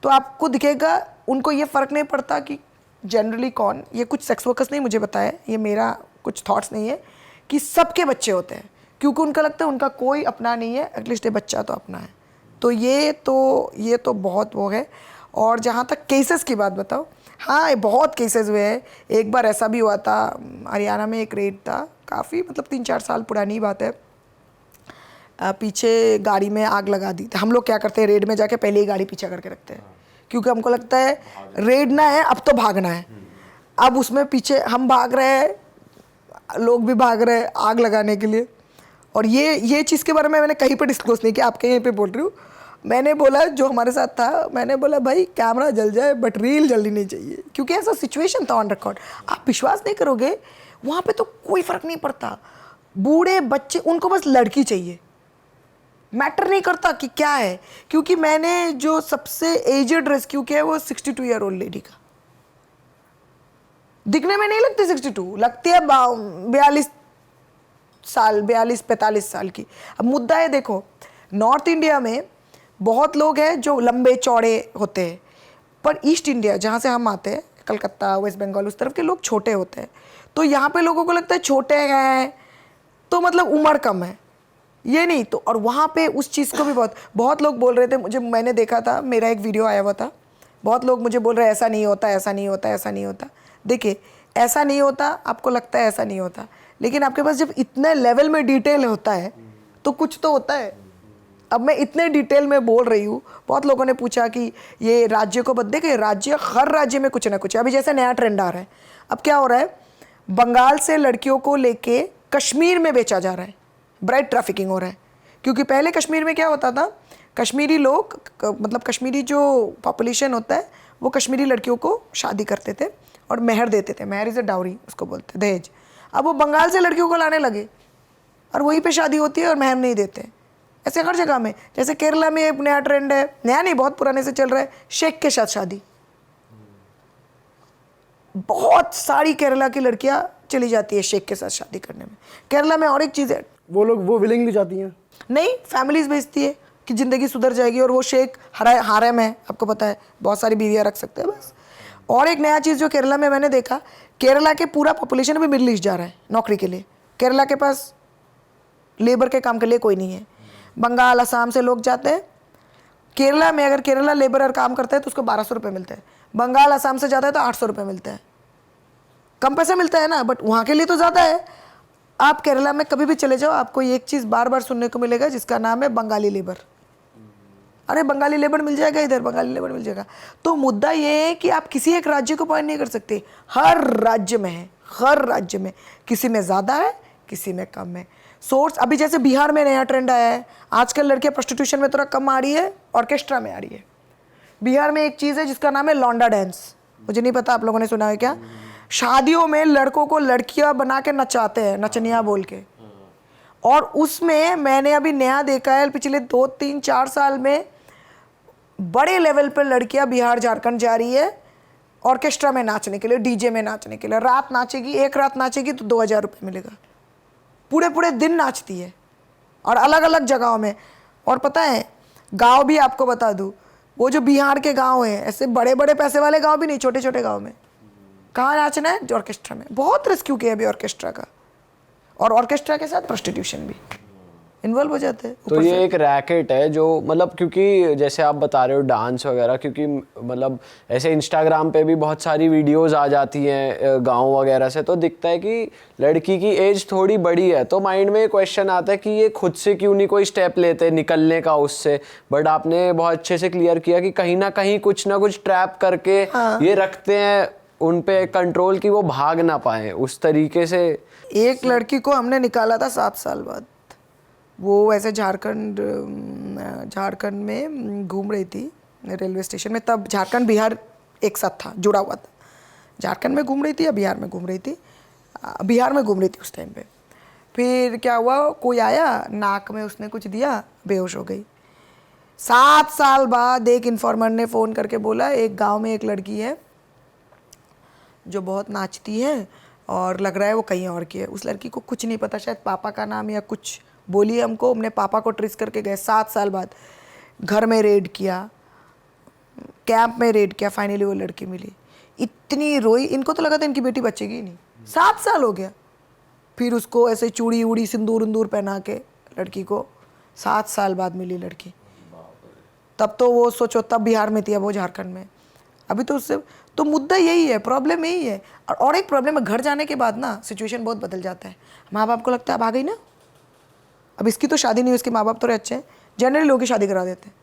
तो आपको दिखेगा उनको ये फ़र्क नहीं पड़ता कि जनरली कौन, ये कुछ सेक्स वर्कर्स नहीं मुझे बताया, ये मेरा कुछ थॉट्स नहीं है, कि सबके बच्चे होते हैं, क्योंकि उनका लगता है उनका कोई अपना नहीं है, एटलीस्ट ये बच्चा तो अपना है। तो ये तो बहुत वो है। और जहाँ तक केसेस की बात बताओ, हाँ, ये बहुत केसेस हुए हैं। एक बार ऐसा भी हुआ था, हरियाणा में एक रेड था, काफ़ी मतलब 3-4 साल पुरानी बात है। पीछे गाड़ी में आग लगा दी। हम लोग क्या करते हैं, रेड में जाके पहले ही गाड़ी पीछे करके रखते हैं, क्योंकि हमको लगता है रेड ना है, अब तो भागना है। अब उसमें पीछे हम भाग रहे हैं, लोग भी भाग रहे हैं आग लगाने के लिए। और ये चीज़ के बारे में मैंने कहीं पर डिस्क्लोज नहीं किया, आपके यहीं पे बोल रही हूँ। मैंने बोला जो हमारे साथ था, मैंने बोला भाई कैमरा जल जाए बट रील जल्दी नहीं चाहिए, क्योंकि ऐसा सिचुएशन था ऑन रिकॉर्ड। आप विश्वास नहीं करोगे, वहाँ पे तो कोई फ़र्क नहीं पड़ता, बूढ़े बच्चे, उनको बस लड़की चाहिए, मैटर नहीं करता कि क्या है। क्योंकि मैंने जो सबसे एजेड रेस्क्यू किया है वो 62 ईयर ओल्ड लेडी का। दिखने में नहीं लगती 62, लगती है 42 साल, 42-45 साल की। अब मुद्दा है, देखो नॉर्थ इंडिया में बहुत लोग हैं जो लंबे चौड़े होते हैं, पर ईस्ट इंडिया जहाँ से हम आते हैं, कलकत्ता, वेस्ट बंगाल, उस तरफ के लोग छोटे होते हैं। तो यहाँ पे लोगों को लगता है छोटे हैं तो मतलब उम्र कम है, ये नहीं तो। और वहाँ पे उस चीज़ को भी बहुत लोग बोल रहे थे मुझे, मैंने देखा था, मेरा एक वीडियो आया हुआ था, बहुत लोग मुझे बोल रहे हैं ऐसा नहीं होता, ऐसा नहीं होता, ऐसा नहीं होता। देखिए, ऐसा नहीं होता, आपको लगता है ऐसा नहीं होता, लेकिन आपके पास जब इतने लेवल में डिटेल होता है तो कुछ तो होता है। अब मैं इतने डिटेल में बोल रही हूँ, बहुत लोगों ने पूछा कि ये राज्य को बदले कि राज्य, हर राज्य में कुछ ना कुछ। अभी जैसे नया ट्रेंड आ रहा है, अब क्या हो रहा है, बंगाल से लड़कियों को लेके कश्मीर में बेचा जा रहा है, ब्राइड ट्रैफिकिंग हो रहा है। क्योंकि पहले कश्मीर में क्या होता था, कश्मीरी लोग, मतलब कश्मीरी जो पॉपुलेशन होता है वो कश्मीरी लड़कियों को शादी करते थे और मेहर देते थे, मेहर इज़ अ डाउरी उसको बोलते हैं, दहेज। अब वो बंगाल से लड़कियों को लाने लगे और वहीं पे शादी होती है और मेहर नहीं देते। ऐसे हर जगह में, जैसे केरला में एक नया ट्रेंड है, नया नहीं बहुत पुराने से चल रहा है, शेख के साथ शादी। बहुत सारी केरला की लड़कियां चली जाती है शेख के साथ शादी करने में। केरला में और एक चीज़ है, वो विलिंगली जाती हैं? नहीं, फैमिलीज भेजती है कि ज़िंदगी सुधर जाएगी, और वो शेख हारेम है, आपको पता है, बहुत सारी बीवियाँ रख सकते हैं बस। और एक नया चीज़ जो केरला में मैंने देखा, केरला के पूरा पॉपुलेशन भी मिडिल ईस्ट जा रहा है नौकरी के लिए। केरला के पास लेबर के काम के लिए कोई नहीं है। बंगाल, असम से लोग जाते हैं केरला में। अगर केरला लेबरर काम करता है तो उसको 1200 रुपये मिलते हैं। बंगाल, असम से जाता है तो 800 रुपये मिलते हैं। कम पैसा मिलता है ना, बट वहाँ के लिए तो ज़्यादा है। आप केरला में कभी भी चले जाओ, आपको एक चीज़ बार बार सुनने को मिलेगा जिसका नाम है बंगाली लेबर। अरे बंगाली लेबर मिल जाएगा इधर, बंगाली लेबर मिल जाएगा। तो मुद्दा ये है कि आप किसी एक राज्य को पॉइंट नहीं कर सकते, हर राज्य में है, हर राज्य में, किसी में ज़्यादा है, किसी में कम है। सोर्स, अभी जैसे बिहार में नया ट्रेंड आया है, आजकल लड़कियां प्रोस्टिट्यूशन में थोड़ा कम आ रही है, ऑर्केस्ट्रा में आ रही है। बिहार में एक चीज़ है जिसका नाम है लौंडा डांस, मुझे नहीं पता आप लोगों ने सुना है क्या। शादियों में लड़कों को लड़कियां बना के नचाते हैं, नचनिया बोल के। और उसमें मैंने अभी नया देखा है, पिछले 2-3-4 साल में बड़े लेवल पर लड़कियां बिहार झारखंड जा रही है ऑर्केस्ट्रा में नाचने के लिए, डीजे में नाचने के लिए। रात नाचेगी, एक रात नाचेगी तो 2000 रुपये मिलेगा। पूरे पूरे दिन नाचती है और अलग अलग जगहों में। और पता है, गांव भी आपको बता दूं, वो जो बिहार के गांव हैं, ऐसे बड़े बड़े पैसे वाले गांव भी नहीं, छोटे छोटे गांव में कहाँ नाचना है, ऑर्केस्ट्रा में। बहुत रेस्क्यू किया अभी ऑर्केस्ट्रा का, और ऑर्केस्ट्रा के साथ प्रोस्टिट्यूशन भी। इन्वॉल्व हो जाते हैं। तो ये एक रैकेट है जो मतलब, क्योंकि जैसे आप बता रहे हो डांस वगैरह, क्योंकि मतलब ऐसे इंस्टाग्राम पे भी बहुत सारी वीडियोस आ जाती हैं गांव वगैरह से, तो दिखता है कि लड़की की एज थोड़ी बड़ी है, तो माइंड में क्वेश्चन आता है कि ये खुद से क्यों नहीं कोई स्टेप लेते निकलने का उससे। बट आपने बहुत अच्छे से क्लियर किया कि कहीं ना कुछ ट्रैप करके ये रखते हैं उन पे कंट्रोल, की वो भाग ना पाए उस तरीके से। एक लड़की को हमने निकाला था 7 साल बाद। वो ऐसे झारखंड में घूम रही थी रेलवे स्टेशन में, तब झारखंड बिहार एक साथ था, जुड़ा हुआ था। झारखंड में घूम रही थी या बिहार में घूम रही थी, बिहार में घूम रही थी उस टाइम पे। फिर क्या हुआ, कोई आया, नाक में उसने कुछ दिया, बेहोश हो गई। 7 साल बाद एक इन्फॉर्मर ने फ़ोन करके बोला एक गांव में एक लड़की है जो बहुत नाचती है और लग रहा है वो कहीं और की है। उस लड़की को कुछ नहीं पता, शायद पापा का नाम या कुछ बोली हमको, हमने पापा को ट्रेस करके गए। 7 साल बाद घर में रेड किया, कैंप में रेड किया, फाइनली वो लड़की मिली। इतनी रोई, इनको तो लगा था इनकी बेटी बचेगी ही नहीं। 7 साल हो गया। फिर उसको ऐसे चूड़ी उड़ी सिंदूर उंदूर पहना के लड़की को 7 साल बाद मिली लड़की। तब तो वो सोचो, तब बिहार में थी, अब वो झारखंड में। अभी तो उससे तो मुद्दा यही है, प्रॉब्लम यही है। और एक प्रॉब्लम है, घर जाने के बाद ना सिचुएशन बहुत बदल जाता है। माँ बाप को लगता है अब आ गई ना, अब इसकी तो शादी नहीं हुई, इसके माँ बाप थोड़े अच्छे हैं, जनरली लोग की शादी करा देते हैं।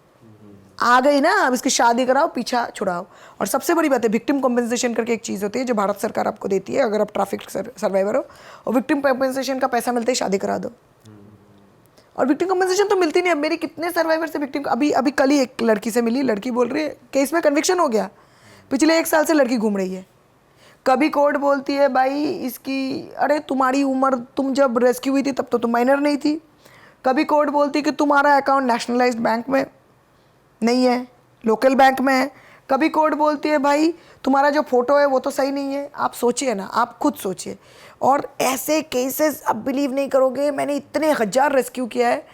आ गई ना, अब इसकी शादी कराओ, पीछा छुड़ाओ। और सबसे बड़ी बात है, विक्टिम कॉम्पेंसेशन करके एक चीज़ होती है जो भारत सरकार आपको देती है अगर आप ट्रैफिक सर्वाइवर हो, और विक्टिम कॉम्पेंसेशन का पैसा मिलते ही शादी करा दो। और विक्टिम कॉम्पेंसेशन तो मिलती नहीं। अब मेरी कितने सर्वाइवर से विक्टिम, अभी कल ही एक लड़की से मिली, लड़की बोल रही है केस में कन्विक्शन हो गया, पिछले 1 साल से लड़की घूम रही है। कभी कोर्ट बोलती है भाई इसकी, अरे तुम्हारी उम्र, तुम जब रेस्क्यू हुई थी तब तो तुम माइनर नहीं थी। कभी कोर्ट बोलती कि तुम्हारा अकाउंट नेशनलाइज्ड बैंक में नहीं है, लोकल बैंक में है। कभी कोर्ट बोलती है भाई तुम्हारा जो फोटो है वो तो सही नहीं है। आप सोचिए ना, आप खुद सोचिए। और ऐसे केसेस आप बिलीव नहीं करोगे, मैंने इतने 1000 रेस्क्यू किया है,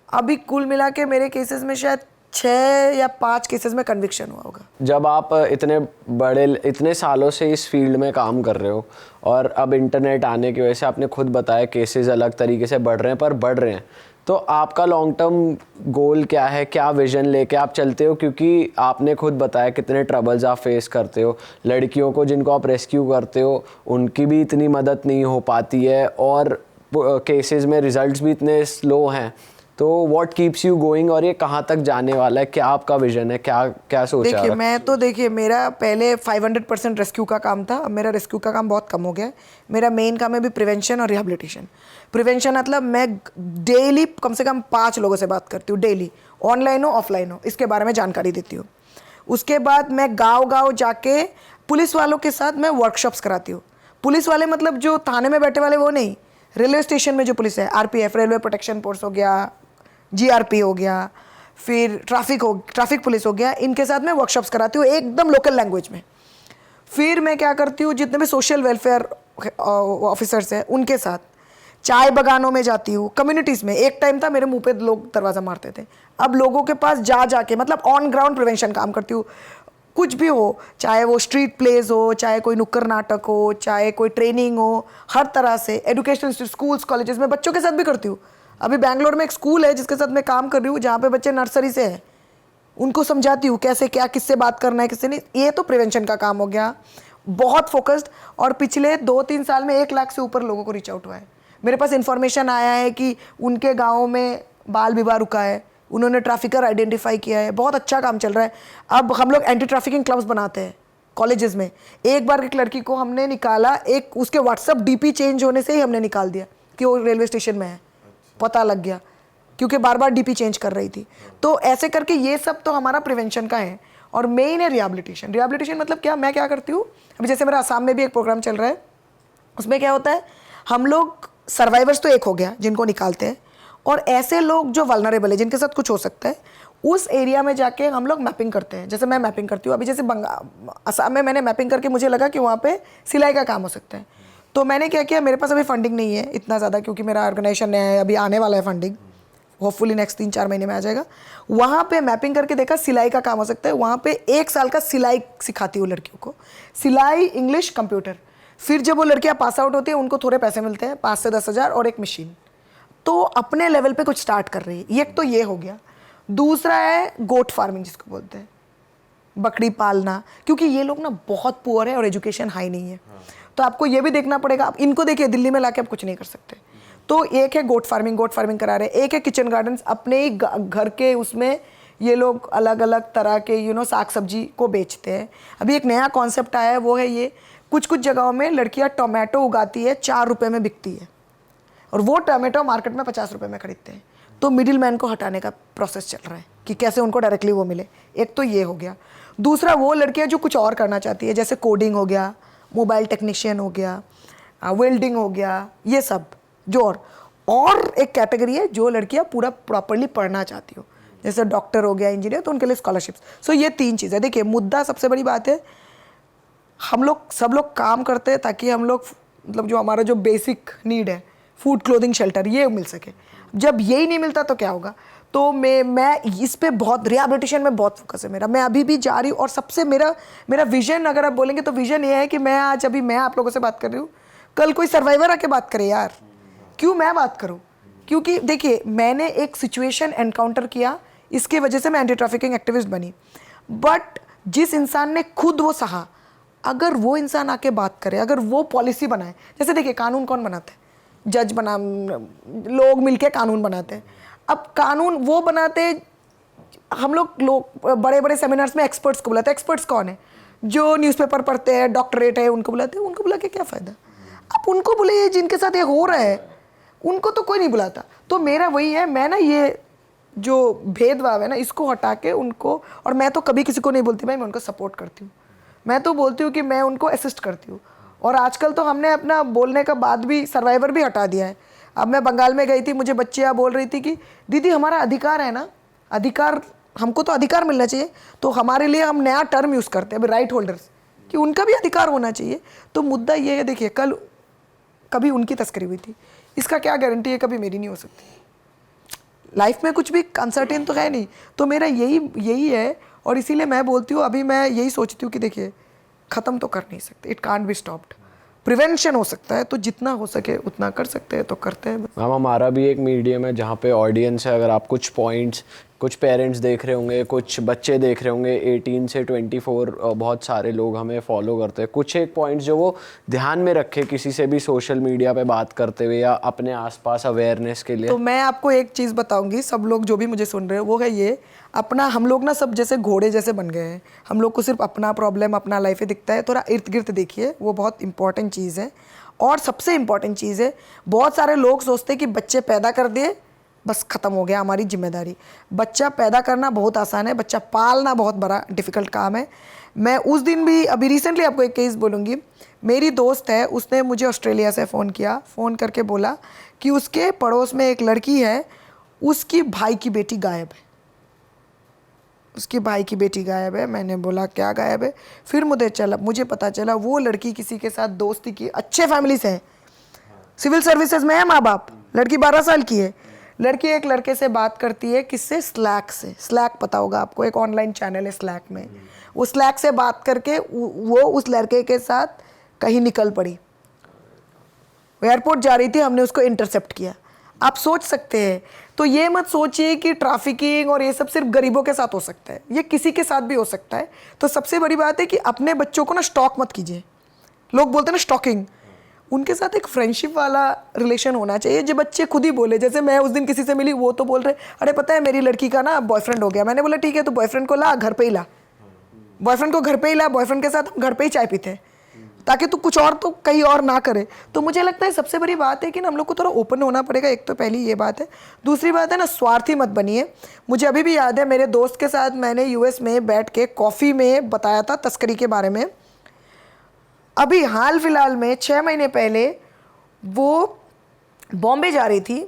अभी कुल मिला के मेरे केसेस में शायद 6 या 5 केसेस में कन्विक्शन हुआ होगा। जब आप इतने सालों से इस फील्ड में काम कर रहे हो, और अब इंटरनेट आने की वजह से आपने खुद बताया केसेस अलग तरीके से बढ़ रहे हैं, पर बढ़ रहे हैं, तो आपका लॉन्ग टर्म गोल क्या है, क्या विजन लेके आप चलते हो? क्योंकि आपने खुद बताया कितने ट्रबल्स आप फेस करते हो, लड़कियों को जिनको आप रेस्क्यू करते हो उनकी भी इतनी मदद नहीं हो पाती है, और केसेस में रिजल्ट्स भी इतने स्लो हैं। तो व्हाट कीप्स यू गोइंग, और ये कहाँ तक जाने वाला है? क्या आपका विजन है, क्या सोचा? देखिए मैं तो, देखिए मेरा पहले 500% रेस्क्यू का काम था, अब मेरा रेस्क्यू का काम बहुत कम हो गया है। मेरा मेन काम है भी प्रिवेंशन और रिहेबिलिटेशन। प्रिवेंशन मतलब मैं डेली कम से कम 5 लोगों से बात करती हूँ, डेली, ऑनलाइन हो ऑफलाइन हो, इसके बारे में जानकारी देती हूँ। उसके बाद मैं गाँव जाके पुलिस वालों के साथ मैं वर्कशॉप्स कराती हूँ। पुलिस वाले मतलब जो थाने में बैठे वाले वो नहीं, रेलवे स्टेशन में जो पुलिस है, RPF रेलवे प्रोटेक्शन फोर्स हो गया, GRP हो गया, फिर ट्रैफिक पुलिस हो गया, इनके साथ मैं वर्कशॉप्स कराती हूँ एकदम लोकल लैंग्वेज में। फिर मैं क्या करती हूँ, जितने भी सोशल वेलफेयर ऑफिसर्स हैं उनके साथ चाय बगानों में जाती हूँ, कम्युनिटीज़ में। एक टाइम था मेरे मुंह पे लोग दरवाज़ा मारते थे, अब लोगों के पास जाके मतलब ऑन ग्राउंड प्रिवेंशन काम करती हूँ। कुछ भी हो, चाहे वो स्ट्रीट प्लेस हो, चाहे कोई नुक्कड़ नाटक हो, चाहे कोई ट्रेनिंग हो, हर तरह से एजुकेशन स्कूल्स कॉलेजेस में बच्चों के साथ भी करती हूँ। अभी बैंगलोर में एक स्कूल है जिसके साथ मैं काम कर रही हूँ, जहाँ पे बच्चे नर्सरी से हैं, उनको समझाती हूँ कैसे क्या, किससे बात करना है, किससे नहीं। ये तो प्रिवेंशन का काम हो गया, बहुत फोकस्ड। और पिछले 2-3 साल में 1 लाख से ऊपर लोगों को रीच आउट हुआ है। मेरे पास इन्फॉर्मेशन आया है कि उनके गाँव में बाल विवाह रुका है, उन्होंने ट्रैफिकर आइडेंटिफाई किया है, बहुत अच्छा काम चल रहा है। अब हम लोग एंटी ट्रैफिकिंग क्लब्स बनाते हैं कॉलेजेस में। एक बार एक लड़की को हमने निकाला, एक उसके व्हाट्सअप DP चेंज होने से ही हमने निकाल दिया कि वो रेलवे स्टेशन में है, पता लग गया, क्योंकि बार बार DP चेंज कर रही थी। तो ऐसे करके ये सब तो हमारा प्रिवेंशन का है। और मेन है रिहेबिलिटेशन। रिहेबिलिटेशन मतलब क्या, मैं क्या करती हूँ, अभी जैसे मेरा आसाम में भी एक प्रोग्राम चल रहा है, उसमें क्या होता है, हम लोग सर्वाइवर्स तो एक हो गया जिनको निकालते हैं, और ऐसे लोग जो वल्नरेबल है, जिनके साथ कुछ हो सकता है, उस एरिया में जाके हम लोग मैपिंग करते हैं। जैसे मैं मैपिंग करती हूँ, अभी जैसे असम में मैंने मैपिंग करके मुझे लगा कि वहाँ पे सिलाई का काम हो सकता है, तो मैंने क्या किया, मेरे पास अभी फंडिंग नहीं है इतना ज़्यादा, क्योंकि मेरा ऑर्गेनाइजेशन नया है, अभी आने वाला है फंडिंग, होपफुली नेक्स्ट 3-4 महीने में आ जाएगा। वहाँ पे मैपिंग करके देखा सिलाई का काम हो सकता है। वहाँ पे 1 साल का सिलाई सिखाती हूँ लड़कियों को, सिलाई, इंग्लिश, कंप्यूटर। फिर जब वो लड़कियाँ पास आउट होती है, उनको थोड़े पैसे मिलते हैं, 5 से 10 हज़ार और एक मशीन। तो अपने लेवल पे कुछ स्टार्ट कर रही है। एक तो ये हो गया। दूसरा है गोट फार्मिंग जिसको बोलते हैं, बकरी पालना, क्योंकि ये लोग ना बहुत पुअर है और एजुकेशन हाई नहीं है। तो आपको ये भी देखना पड़ेगा। आप इनको देखिए, दिल्ली में लाके आप कुछ नहीं कर सकते। तो एक है गोट फार्मिंग करा रहे हैं, एक है किचन गार्डन्स, अपने ही घर के उसमें ये लोग अलग अलग तरह के साग सब्जी को बेचते हैं। अभी एक नया कॉन्सेप्ट आया है, वो है ये, कुछ कुछ जगहों में लड़कियां टोमेटो उगाती है, 4 रुपये में बिकती है, और वो टोमेटो मार्केट में 50 रुपये में खरीदते हैं। तो मिडिल मैन को हटाने का प्रोसेस चल रहा है कि कैसे उनको डायरेक्टली वो मिले। एक तो ये हो गया। दूसरा, वो लड़कियां जो कुछ और करना चाहती है, जैसे कोडिंग हो गया, मोबाइल टेक्नीशियन हो गया, वेल्डिंग हो गया, ये सब जो और एक कैटेगरी है जो लड़कियां पूरा प्रॉपरली पढ़ना चाहती हो, जैसे डॉक्टर हो गया, इंजीनियर, तो उनके लिए स्कॉलरशिप्स। सो ये 3 चीज़ें। देखिए, मुद्दा सबसे बड़ी बात है, हम लोग सब लोग काम करते हैं ताकि हम लोग मतलब जो हमारा जो बेसिक नीड है, फूड, क्लोथिंग, शेल्टर, ये मिल सके। जब यही नहीं मिलता तो क्या होगा। तो मैं इस पे बहुत, रिहैबिलिटेशन में बहुत फोकस है मेरा। मैं अभी भी जा रही हूँ, और सबसे मेरा विजन, अगर आप बोलेंगे तो विजन ये है कि मैं आज अभी मैं आप लोगों से बात कर रही हूँ, कल कोई सर्वाइवर आके बात करे यार, क्यों मैं बात करूँ? क्योंकि देखिए, मैंने एक सिचुएशन एनकाउंटर किया, इसके वजह से मैं एंटी ट्रैफिकिंग एक्टिविस्ट बनी। बट जिस इंसान ने खुद वो सहा, अगर वो इंसान आके बात करे, अगर वो पॉलिसी बनाए, जैसे देखिए कानून कौन बनाते हैं? जज बना, लोग मिलके कानून बनाते हैं। अब कानून वो बनाते, हम लोग बड़े बड़े सेमिनार्स में एक्सपर्ट्स को बुलाते हैं। एक्सपर्ट्स कौन है? जो न्यूज़पेपर पढ़ते हैं, डॉक्टरेट है, उनको बुलाते हैं। उनको बुला के क्या फ़ायदा? आप उनको बुलाइए जिनके साथ ये हो रहा है, उनको तो कोई नहीं बुलाता। तो मेरा वही है, मैं ना ये जो भेदभाव है ना, इसको हटा के उनको, और मैं तो कभी किसी को नहीं बोलती भाई मैं उनको सपोर्ट करती हूँ, मैं तो बोलती हूँ कि मैं उनको असिस्ट करती हूँ। और आजकल तो हमने अपना बोलने का बाद भी सर्वाइवर भी हटा दिया है। अब मैं बंगाल में गई थी, मुझे बच्चियाँ बोल रही थी कि दीदी हमारा अधिकार है ना, अधिकार, हमको तो अधिकार मिलना चाहिए। तो हमारे लिए हम नया टर्म यूज़ करते हैं अभी, राइट होल्डर्स, कि उनका भी अधिकार होना चाहिए। तो मुद्दा ये है, देखिए कल कभी उनकी तस्करी हुई थी, इसका क्या गारंटी है कभी मेरी नहीं हो सकती। लाइफ में कुछ भी अनसर्टेन तो है नहीं। तो मेरा यही है, और इसीलिए मैं बोलती हूँ, अभी मैं यही सोचती हूँ कि देखिए, ख़त्म तो कर नहीं सकते, it can't be stopped. Prevention हो सकता है, तो जितना हो सके उतना कर सकते हैं तो करते हैं। मैम, हमारा भी एक मीडियम है जहाँ पे ऑडियंस है। अगर आप कुछ पॉइंट्स, कुछ पेरेंट्स देख रहे होंगे, कुछ बच्चे देख रहे होंगे, 18 से 24 बहुत सारे लोग हमें फॉलो करते हैं, कुछ एक पॉइंट्स जो वो ध्यान में रखे किसी से भी सोशल मीडिया पे बात करते हुए या अपने आसपास अवेयरनेस के लिए। तो मैं आपको एक चीज़ बताऊंगी, सब लोग जो भी मुझे सुन रहे हो, वो है ये, अपना, हम लोग ना सब जैसे घोड़े जैसे बन गए हैं। हम लोग को सिर्फ अपना प्रॉब्लम, अपना लाइफ ही दिखता है। थोड़ा इर्द गिर्द देखिए, वो बहुत इंपॉर्टेंट चीज़ है। और सबसे इम्पॉर्टेंट चीज़ है, बहुत सारे लोग सोचते हैं कि बच्चे पैदा कर दिए बस ख़त्म हो गया हमारी जिम्मेदारी। बच्चा पैदा करना बहुत आसान है, बच्चा पालना बहुत बड़ा डिफ़िकल्ट काम है। मैं उस दिन भी, अभी रिसेंटली आपको एक केस बोलूँगी, मेरी दोस्त है, उसने मुझे ऑस्ट्रेलिया से फ़ोन किया, फ़ोन करके बोला कि उसके पड़ोस में एक लड़की है, उसकी भाई की बेटी गायब है, उसके भाई की बेटी गायब है। मैंने बोला क्या गायब है? फिर मुझे पता चला वो लड़की किसी के साथ दोस्ती की, अच्छे फैमिली से है, सिविल सर्विसेज में है माँ बाप, लड़की 12 साल की है। लड़की एक लड़के से बात करती है, किससे? स्लैक से। स्लैक पता होगा आपको, एक ऑनलाइन चैनल है स्लैक में। वो स्लैक से बात करके वो उस लड़के के साथ कहीं निकल पड़ी, एयरपोर्ट जा रही थी, हमने उसको इंटरसेप्ट किया। आप सोच सकते हैं। तो ये मत सोचिए कि ट्रैफिकिंग और ये सब सिर्फ गरीबों के साथ हो सकता है, ये किसी के साथ भी हो सकता है। तो सबसे बड़ी बात है कि अपने बच्चों को ना स्टॉक मत कीजिए। लोग बोलते हैं ना स्टॉकिंग, उनके साथ एक फ्रेंडशिप वाला रिलेशन होना चाहिए, जो बच्चे खुद ही बोले। जैसे मैं उस दिन किसी से मिली, वो तो बोल रहे अरे पता है मेरी लड़की का ना बॉयफ्रेंड हो गया। मैंने बोला ठीक है, तो बॉयफ्रेंड को ला, घर पे ही ला, बॉयफ्रेंड को घर पे ही ला, बॉयफ्रेंड के साथ हम घर पे ही चाय पीते हैं, ताकि तू कुछ और तो कहीं और ना करे। तो मुझे लगता है सबसे बड़ी बात है कि हम लोग को थोड़ा ओपन होना पड़ेगा। एक तो पहली ये बात है। दूसरी बात है ना, स्वार्थी मत बनिए। मुझे अभी भी याद है, मेरे दोस्त के साथ मैंने यूएस में बैठ के कॉफ़ी में बताया था तस्करी के बारे में। अभी हाल फिलहाल में 6 महीने पहले वो बॉम्बे जा रही थी,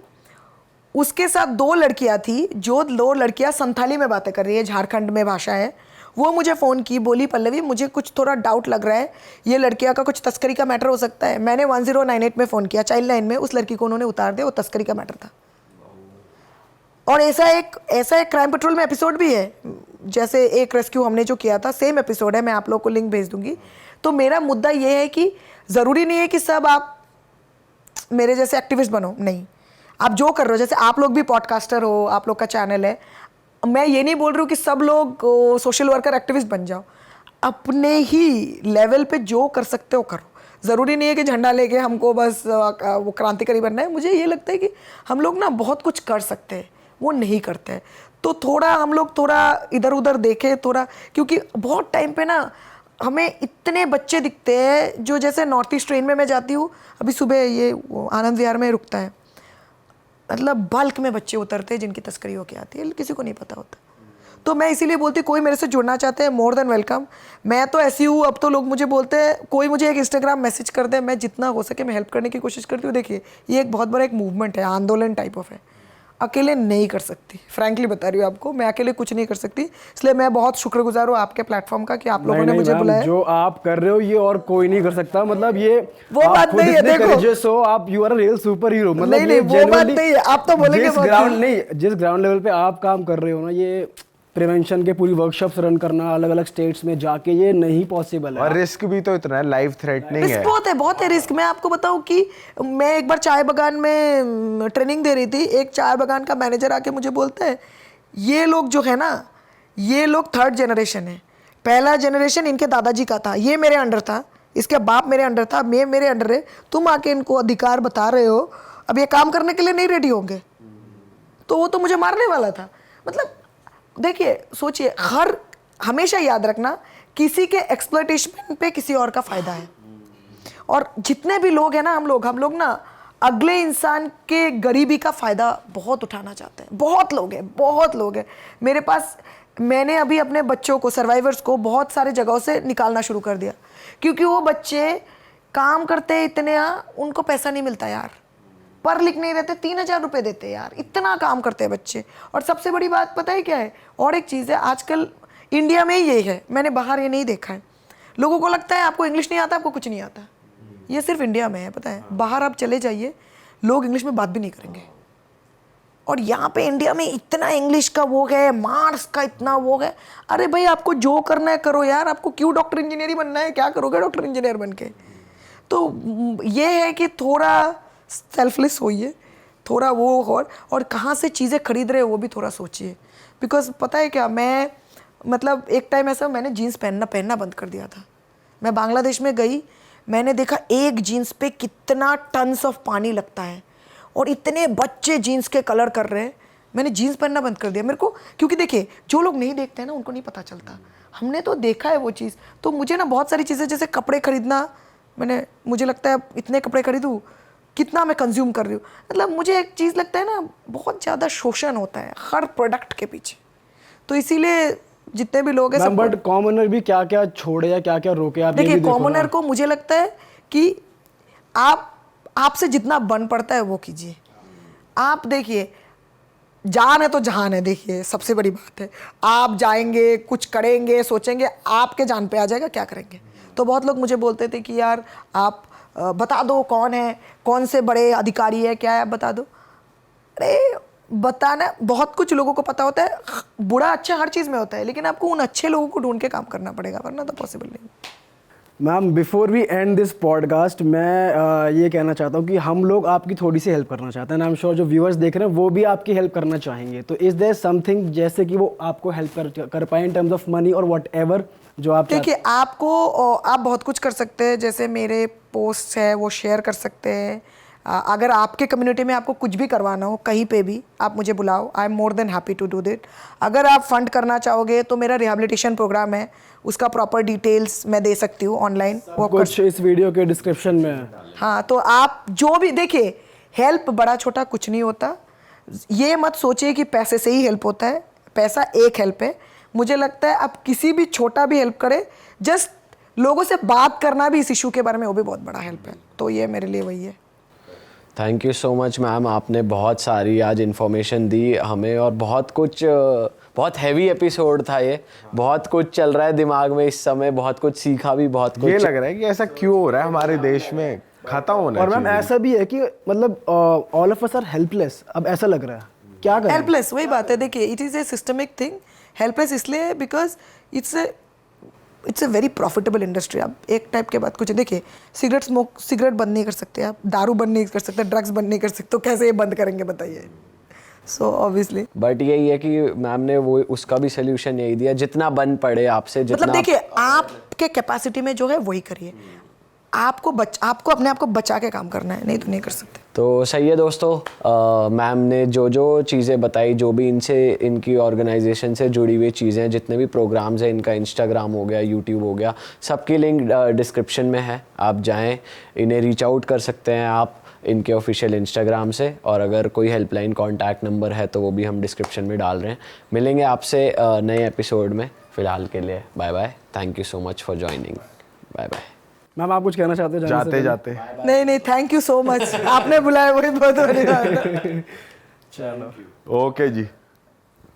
उसके साथ 2 लड़कियां थी, जो 2 लड़कियां संथाली में बातें कर रही है, झारखंड में भाषा है। वो मुझे फ़ोन की, बोली पल्लवी मुझे कुछ थोड़ा डाउट लग रहा है, ये लड़कियां का कुछ तस्करी का मैटर हो सकता है। मैंने 1098 में फ़ोन किया, चाइल्ड लाइन में, उस लड़की को उन्होंने उतार दिया, वो तस्करी का मैटर था। और ऐसा एक क्राइम पेट्रोल में एपिसोड भी है, जैसे एक रेस्क्यू हमने जो किया था, सेम एपिसोड है, मैं आप लोग को लिंक भेज दूंगी। तो मेरा मुद्दा ये है कि ज़रूरी नहीं है कि सब आप मेरे जैसे एक्टिविस्ट बनो, नहीं, आप जो कर रहे हो, जैसे आप लोग भी पॉडकास्टर हो, आप लोग का चैनल है, मैं ये नहीं बोल रही हूँ कि सब लोग सोशल वर्कर एक्टिविस्ट बन जाओ, अपने ही लेवल पे जो कर सकते हो करो। ज़रूरी नहीं है कि झंडा लेके हमको बस वो क्रांतिकारी बनना है। मुझे ये लगता है कि हम लोग ना बहुत कुछ कर सकते हैं, वो नहीं करते हैं। तो थोड़ा हम लोग थोड़ा इधर उधर देखें थोड़ा, क्योंकि बहुत टाइम पे ना हमें इतने बच्चे दिखते हैं जो, जैसे नॉर्थ ईस्ट ट्रेन में मैं जाती हूँ, अभी सुबह ये आनंद विहार में रुकता है, मतलब बल्क में बच्चे उतरते हैं जिनकी तस्करी होके आती है, किसी को नहीं पता होता। तो मैं इसीलिए बोलती, कोई मेरे से जुड़ना चाहते हैं, मोर देन वेलकम। मैं तो ऐसी हूँ, अब तो लोग मुझे बोलते हैं, कोई मुझे एक इंस्टाग्राम मैसेज कर दे, मैं जितना हो सके मैं हेल्प करने की कोशिश करती हूँ। देखिए ये एक बहुत बड़ा एक मूवमेंट है, आंदोलन टाइप ऑफ है, अकेले नहीं कर सकती, फ्रैंकली बता रही हूँ आपको, मैं अकेले कुछ नहीं कर सकती। इसलिए मैं बहुत शुक्रगुजार हूँ आपके प्लेटफॉर्म का कि आप लोगों ने मुझे बुलाया। जो आप कर रहे हो ये और कोई नहीं कर सकता, मतलब ये वो बात नहीं है, देखो हो, आप you are a real super hero. मतलब नहीं, वो बात नहीं है, आप तो बोलेंगे जिस ग्राउंड लेवल पे आप काम कर रहे हो ना, ये प्रिवेंशन के पूरी वर्कशॉप्स रन करना अलग अलग स्टेट्स में जाके, ये नहीं पॉसिबल है। और रिस्क भी तो इतना है, लाइफ थ्रेटनिंग है। बहुत है रिस्क। मैं आपको बताऊं कि मैं एक बार चाय बागान में ट्रेनिंग दे रही थी, एक चाय बागान का मैनेजर आके मुझे बोलता है, ये लोग जो है ना, ये लोग 3rd जनरेशन है, पहला जनरेशन इनके दादाजी का था, ये मेरे अंडर था, इसके बाप मेरे अंडर था, मैं मेरे अंडर है, तुम आके इनको अधिकार बता रहे हो, अब ये काम करने के लिए नहीं रेडी होंगे, तो वो तो मुझे मारने वाला था। मतलब देखिए, सोचिए, हमेशा याद रखना, किसी के एक्सप्लॉयटेशन पे किसी और का फायदा है। और जितने भी लोग हैं ना, हम लोग ना अगले इंसान के गरीबी का फायदा बहुत उठाना चाहते हैं। बहुत लोग हैं मेरे पास। मैंने अभी अपने बच्चों को, सर्वाइवर्स को, बहुत सारे जगहों से निकालना शुरू कर दिया, क्योंकि वो बच्चे काम करते हैं इतने, उनको पैसा नहीं मिलता यार, पर लिख नहीं रहते, 3000 रुपये देते हैं यार, इतना काम करते हैं बच्चे। और सबसे बड़ी बात पता है क्या है, और एक चीज़ है, आजकल इंडिया में ही यही है, मैंने बाहर ये नहीं देखा है। लोगों को लगता है आपको इंग्लिश नहीं आता, आपको कुछ नहीं आता, ये सिर्फ इंडिया में है, पता है। बाहर आप चले जाइए, लोग इंग्लिश में बात भी नहीं करेंगे। और यहाँ पे इंडिया में इतना इंग्लिश का वो है, मार्क्स का इतना वो है। अरे भाई, आपको जो करना है करो यार, आपको क्यों डॉक्टर इंजीनियर ही बनना है, क्या करोगे डॉक्टर इंजीनियर बन के। तो ये है कि थोड़ा सेल्फलेस होइए, थोड़ा वो, और कहाँ से चीज़ें खरीद रहे हो वो भी थोड़ा सोचिए। बिकॉज पता है क्या, मैं मतलब एक टाइम ऐसा, मैंने जीन्स पहनना बंद कर दिया था। मैं बांग्लादेश में गई, मैंने देखा एक जीन्स पे कितना टन्स ऑफ पानी लगता है, और इतने बच्चे जीन्स के कलर कर रहे हैं। मैंने जीन्स पहनना बंद कर दिया मेरे को, क्योंकि देखिए, जो लोग नहीं देखते हैं ना, उनको नहीं पता चलता। हमने तो देखा है वो चीज़। तो मुझे ना बहुत सारी चीज़ें, जैसे कपड़े खरीदना, मुझे लगता है इतने कपड़े खरीदूँ, कितना मैं कंज्यूम कर रही हूँ। मतलब मुझे एक चीज़ लगता है ना, बहुत ज़्यादा शोषण होता है हर प्रोडक्ट के पीछे। तो इसीलिए जितने भी लोग हैं सब, बट कॉमनर भी क्या क्या छोड़े या क्या क्या रोके, आप देखिए, कॉमनर को मुझे लगता है कि आपसे जितना बन पड़ता है वो कीजिए। आप देखिए, जान है तो जहान है। देखिए, सबसे बड़ी बात है, आप जाएंगे, कुछ करेंगे, सोचेंगे, आपके जान पे आ जाएगा, क्या करेंगे। तो बहुत लोग मुझे बोलते थे कि यार आप बता दो कौन है, कौन से बड़े अधिकारी है, क्या है, आप बता दो। अरे बताना, बहुत कुछ लोगों को पता होता है, बुरा अच्छा हर चीज़ में होता है, लेकिन आपको उन अच्छे लोगों को ढूंढ के काम करना पड़ेगा, वरना तो पॉसिबल नहीं। Ma'am, before we end this podcast, मैं ये कहना चाहता हूँ कि हम लोग आपकी थोड़ी सी हेल्प करना चाहते हैं। आई एम श्योर जो व्यूअर्स देख रहे हैं वो भी आपकी हेल्प करना चाहेंगे। तो इज़ देयर समथिंग जैसे कि वो आपको हेल्प कर पाए इन टर्म्स ऑफ मनी और वट एवर जो आप देखिए, आप बहुत कुछ कर सकते हैं। जैसे मेरे पोस्ट है वो शेयर कर सकते हैं। अगर आपके कम्युनिटी में आपको कुछ भी करवाना हो, कहीं पे भी आप मुझे बुलाओ, I am more than happy to do that. अगर आप फंड करना चाहोगे तो मेरा रिहैबिलिटेशन प्रोग्राम है, उसका प्रॉपर डिटेल्स मैं दे सकती हूँ ऑनलाइन, वो कुछ इस वीडियो के डिस्क्रिप्शन में है। हाँ, तो आप जो भी, देखिए, हेल्प बड़ा छोटा कुछ नहीं होता। ये मत सोचिए कि पैसे से ही हेल्प होता है, पैसा एक हेल्प है। मुझे लगता है आप किसी भी छोटा भी हेल्प करें, जस्ट लोगों से बात करना भी इस इशू के बारे में, वो भी बहुत बड़ा हेल्प है। तो ये मेरे लिए वही है। Thank you so much ma'am, आपने बहुत सारी आज इन्फॉर्मेशन दी हमें, और बहुत हैवी एपिसोड था ये। बहुत कुछ चल रहा है दिमाग में इस समय, बहुत कुछ सीखा भी, बहुत कुछ। ये लग रहा है कि ऐसा क्यों हो रहा है हमारे देश में, खत्म होना। और मैम ऐसा भी है कि मतलब all of us are helpless. अब ऐसा लग रहा है, क्या करें? हेल्पलेस, वही बात है। देखिए, it is a systemic thing. Helpless इसलिए because it's it's a very profitable industry. आप एक टाइप के बाद कुछ देखिए, सिगरेट बंद नहीं कर सकते आप, दारू बंद नहीं कर सकते, ड्रग्स बंद नहीं कर सकते, तो कैसे ये बंद करेंगे बताइए। सो ऑब्वियसली बट यही है कि मैम ने वो उसका भी सोल्यूशन यही दिया, जितना बन पड़े आपसे, जितना मतलब देखिए, आपके कैपेसिटी में जो है वही करिए। आपको अपने आप को बचा के काम करना है, नहीं तो नहीं कर सकते। तो सही है दोस्तों, मैम ने जो जो चीज़ें बताई, जो भी इनकी ऑर्गेनाइजेशन से जुड़ी हुई चीज़ें, जितने भी प्रोग्राम्स हैं, इनका इंस्टाग्राम हो गया, यूट्यूब हो गया, सबकी लिंक डिस्क्रिप्शन में है। आप जाएं, इन्हें रीच आउट कर सकते हैं आप इनके ऑफिशियल इंस्टाग्राम से, और अगर कोई हेल्पलाइन कॉन्टैक्ट नंबर है तो वो भी हम डिस्क्रिप्शन में डाल रहे हैं। मिलेंगे आपसे नए एपिसोड में। फ़िलहाल के लिए bye bye. Thank you so much for joining. Bye bye. Ma'am आप कुछ कहना चाहते हो जाते जाते? नहीं, थैंक यू सो मच, आपने बुलाया वही बहुत बड़ी बात है। चलो ओके जी।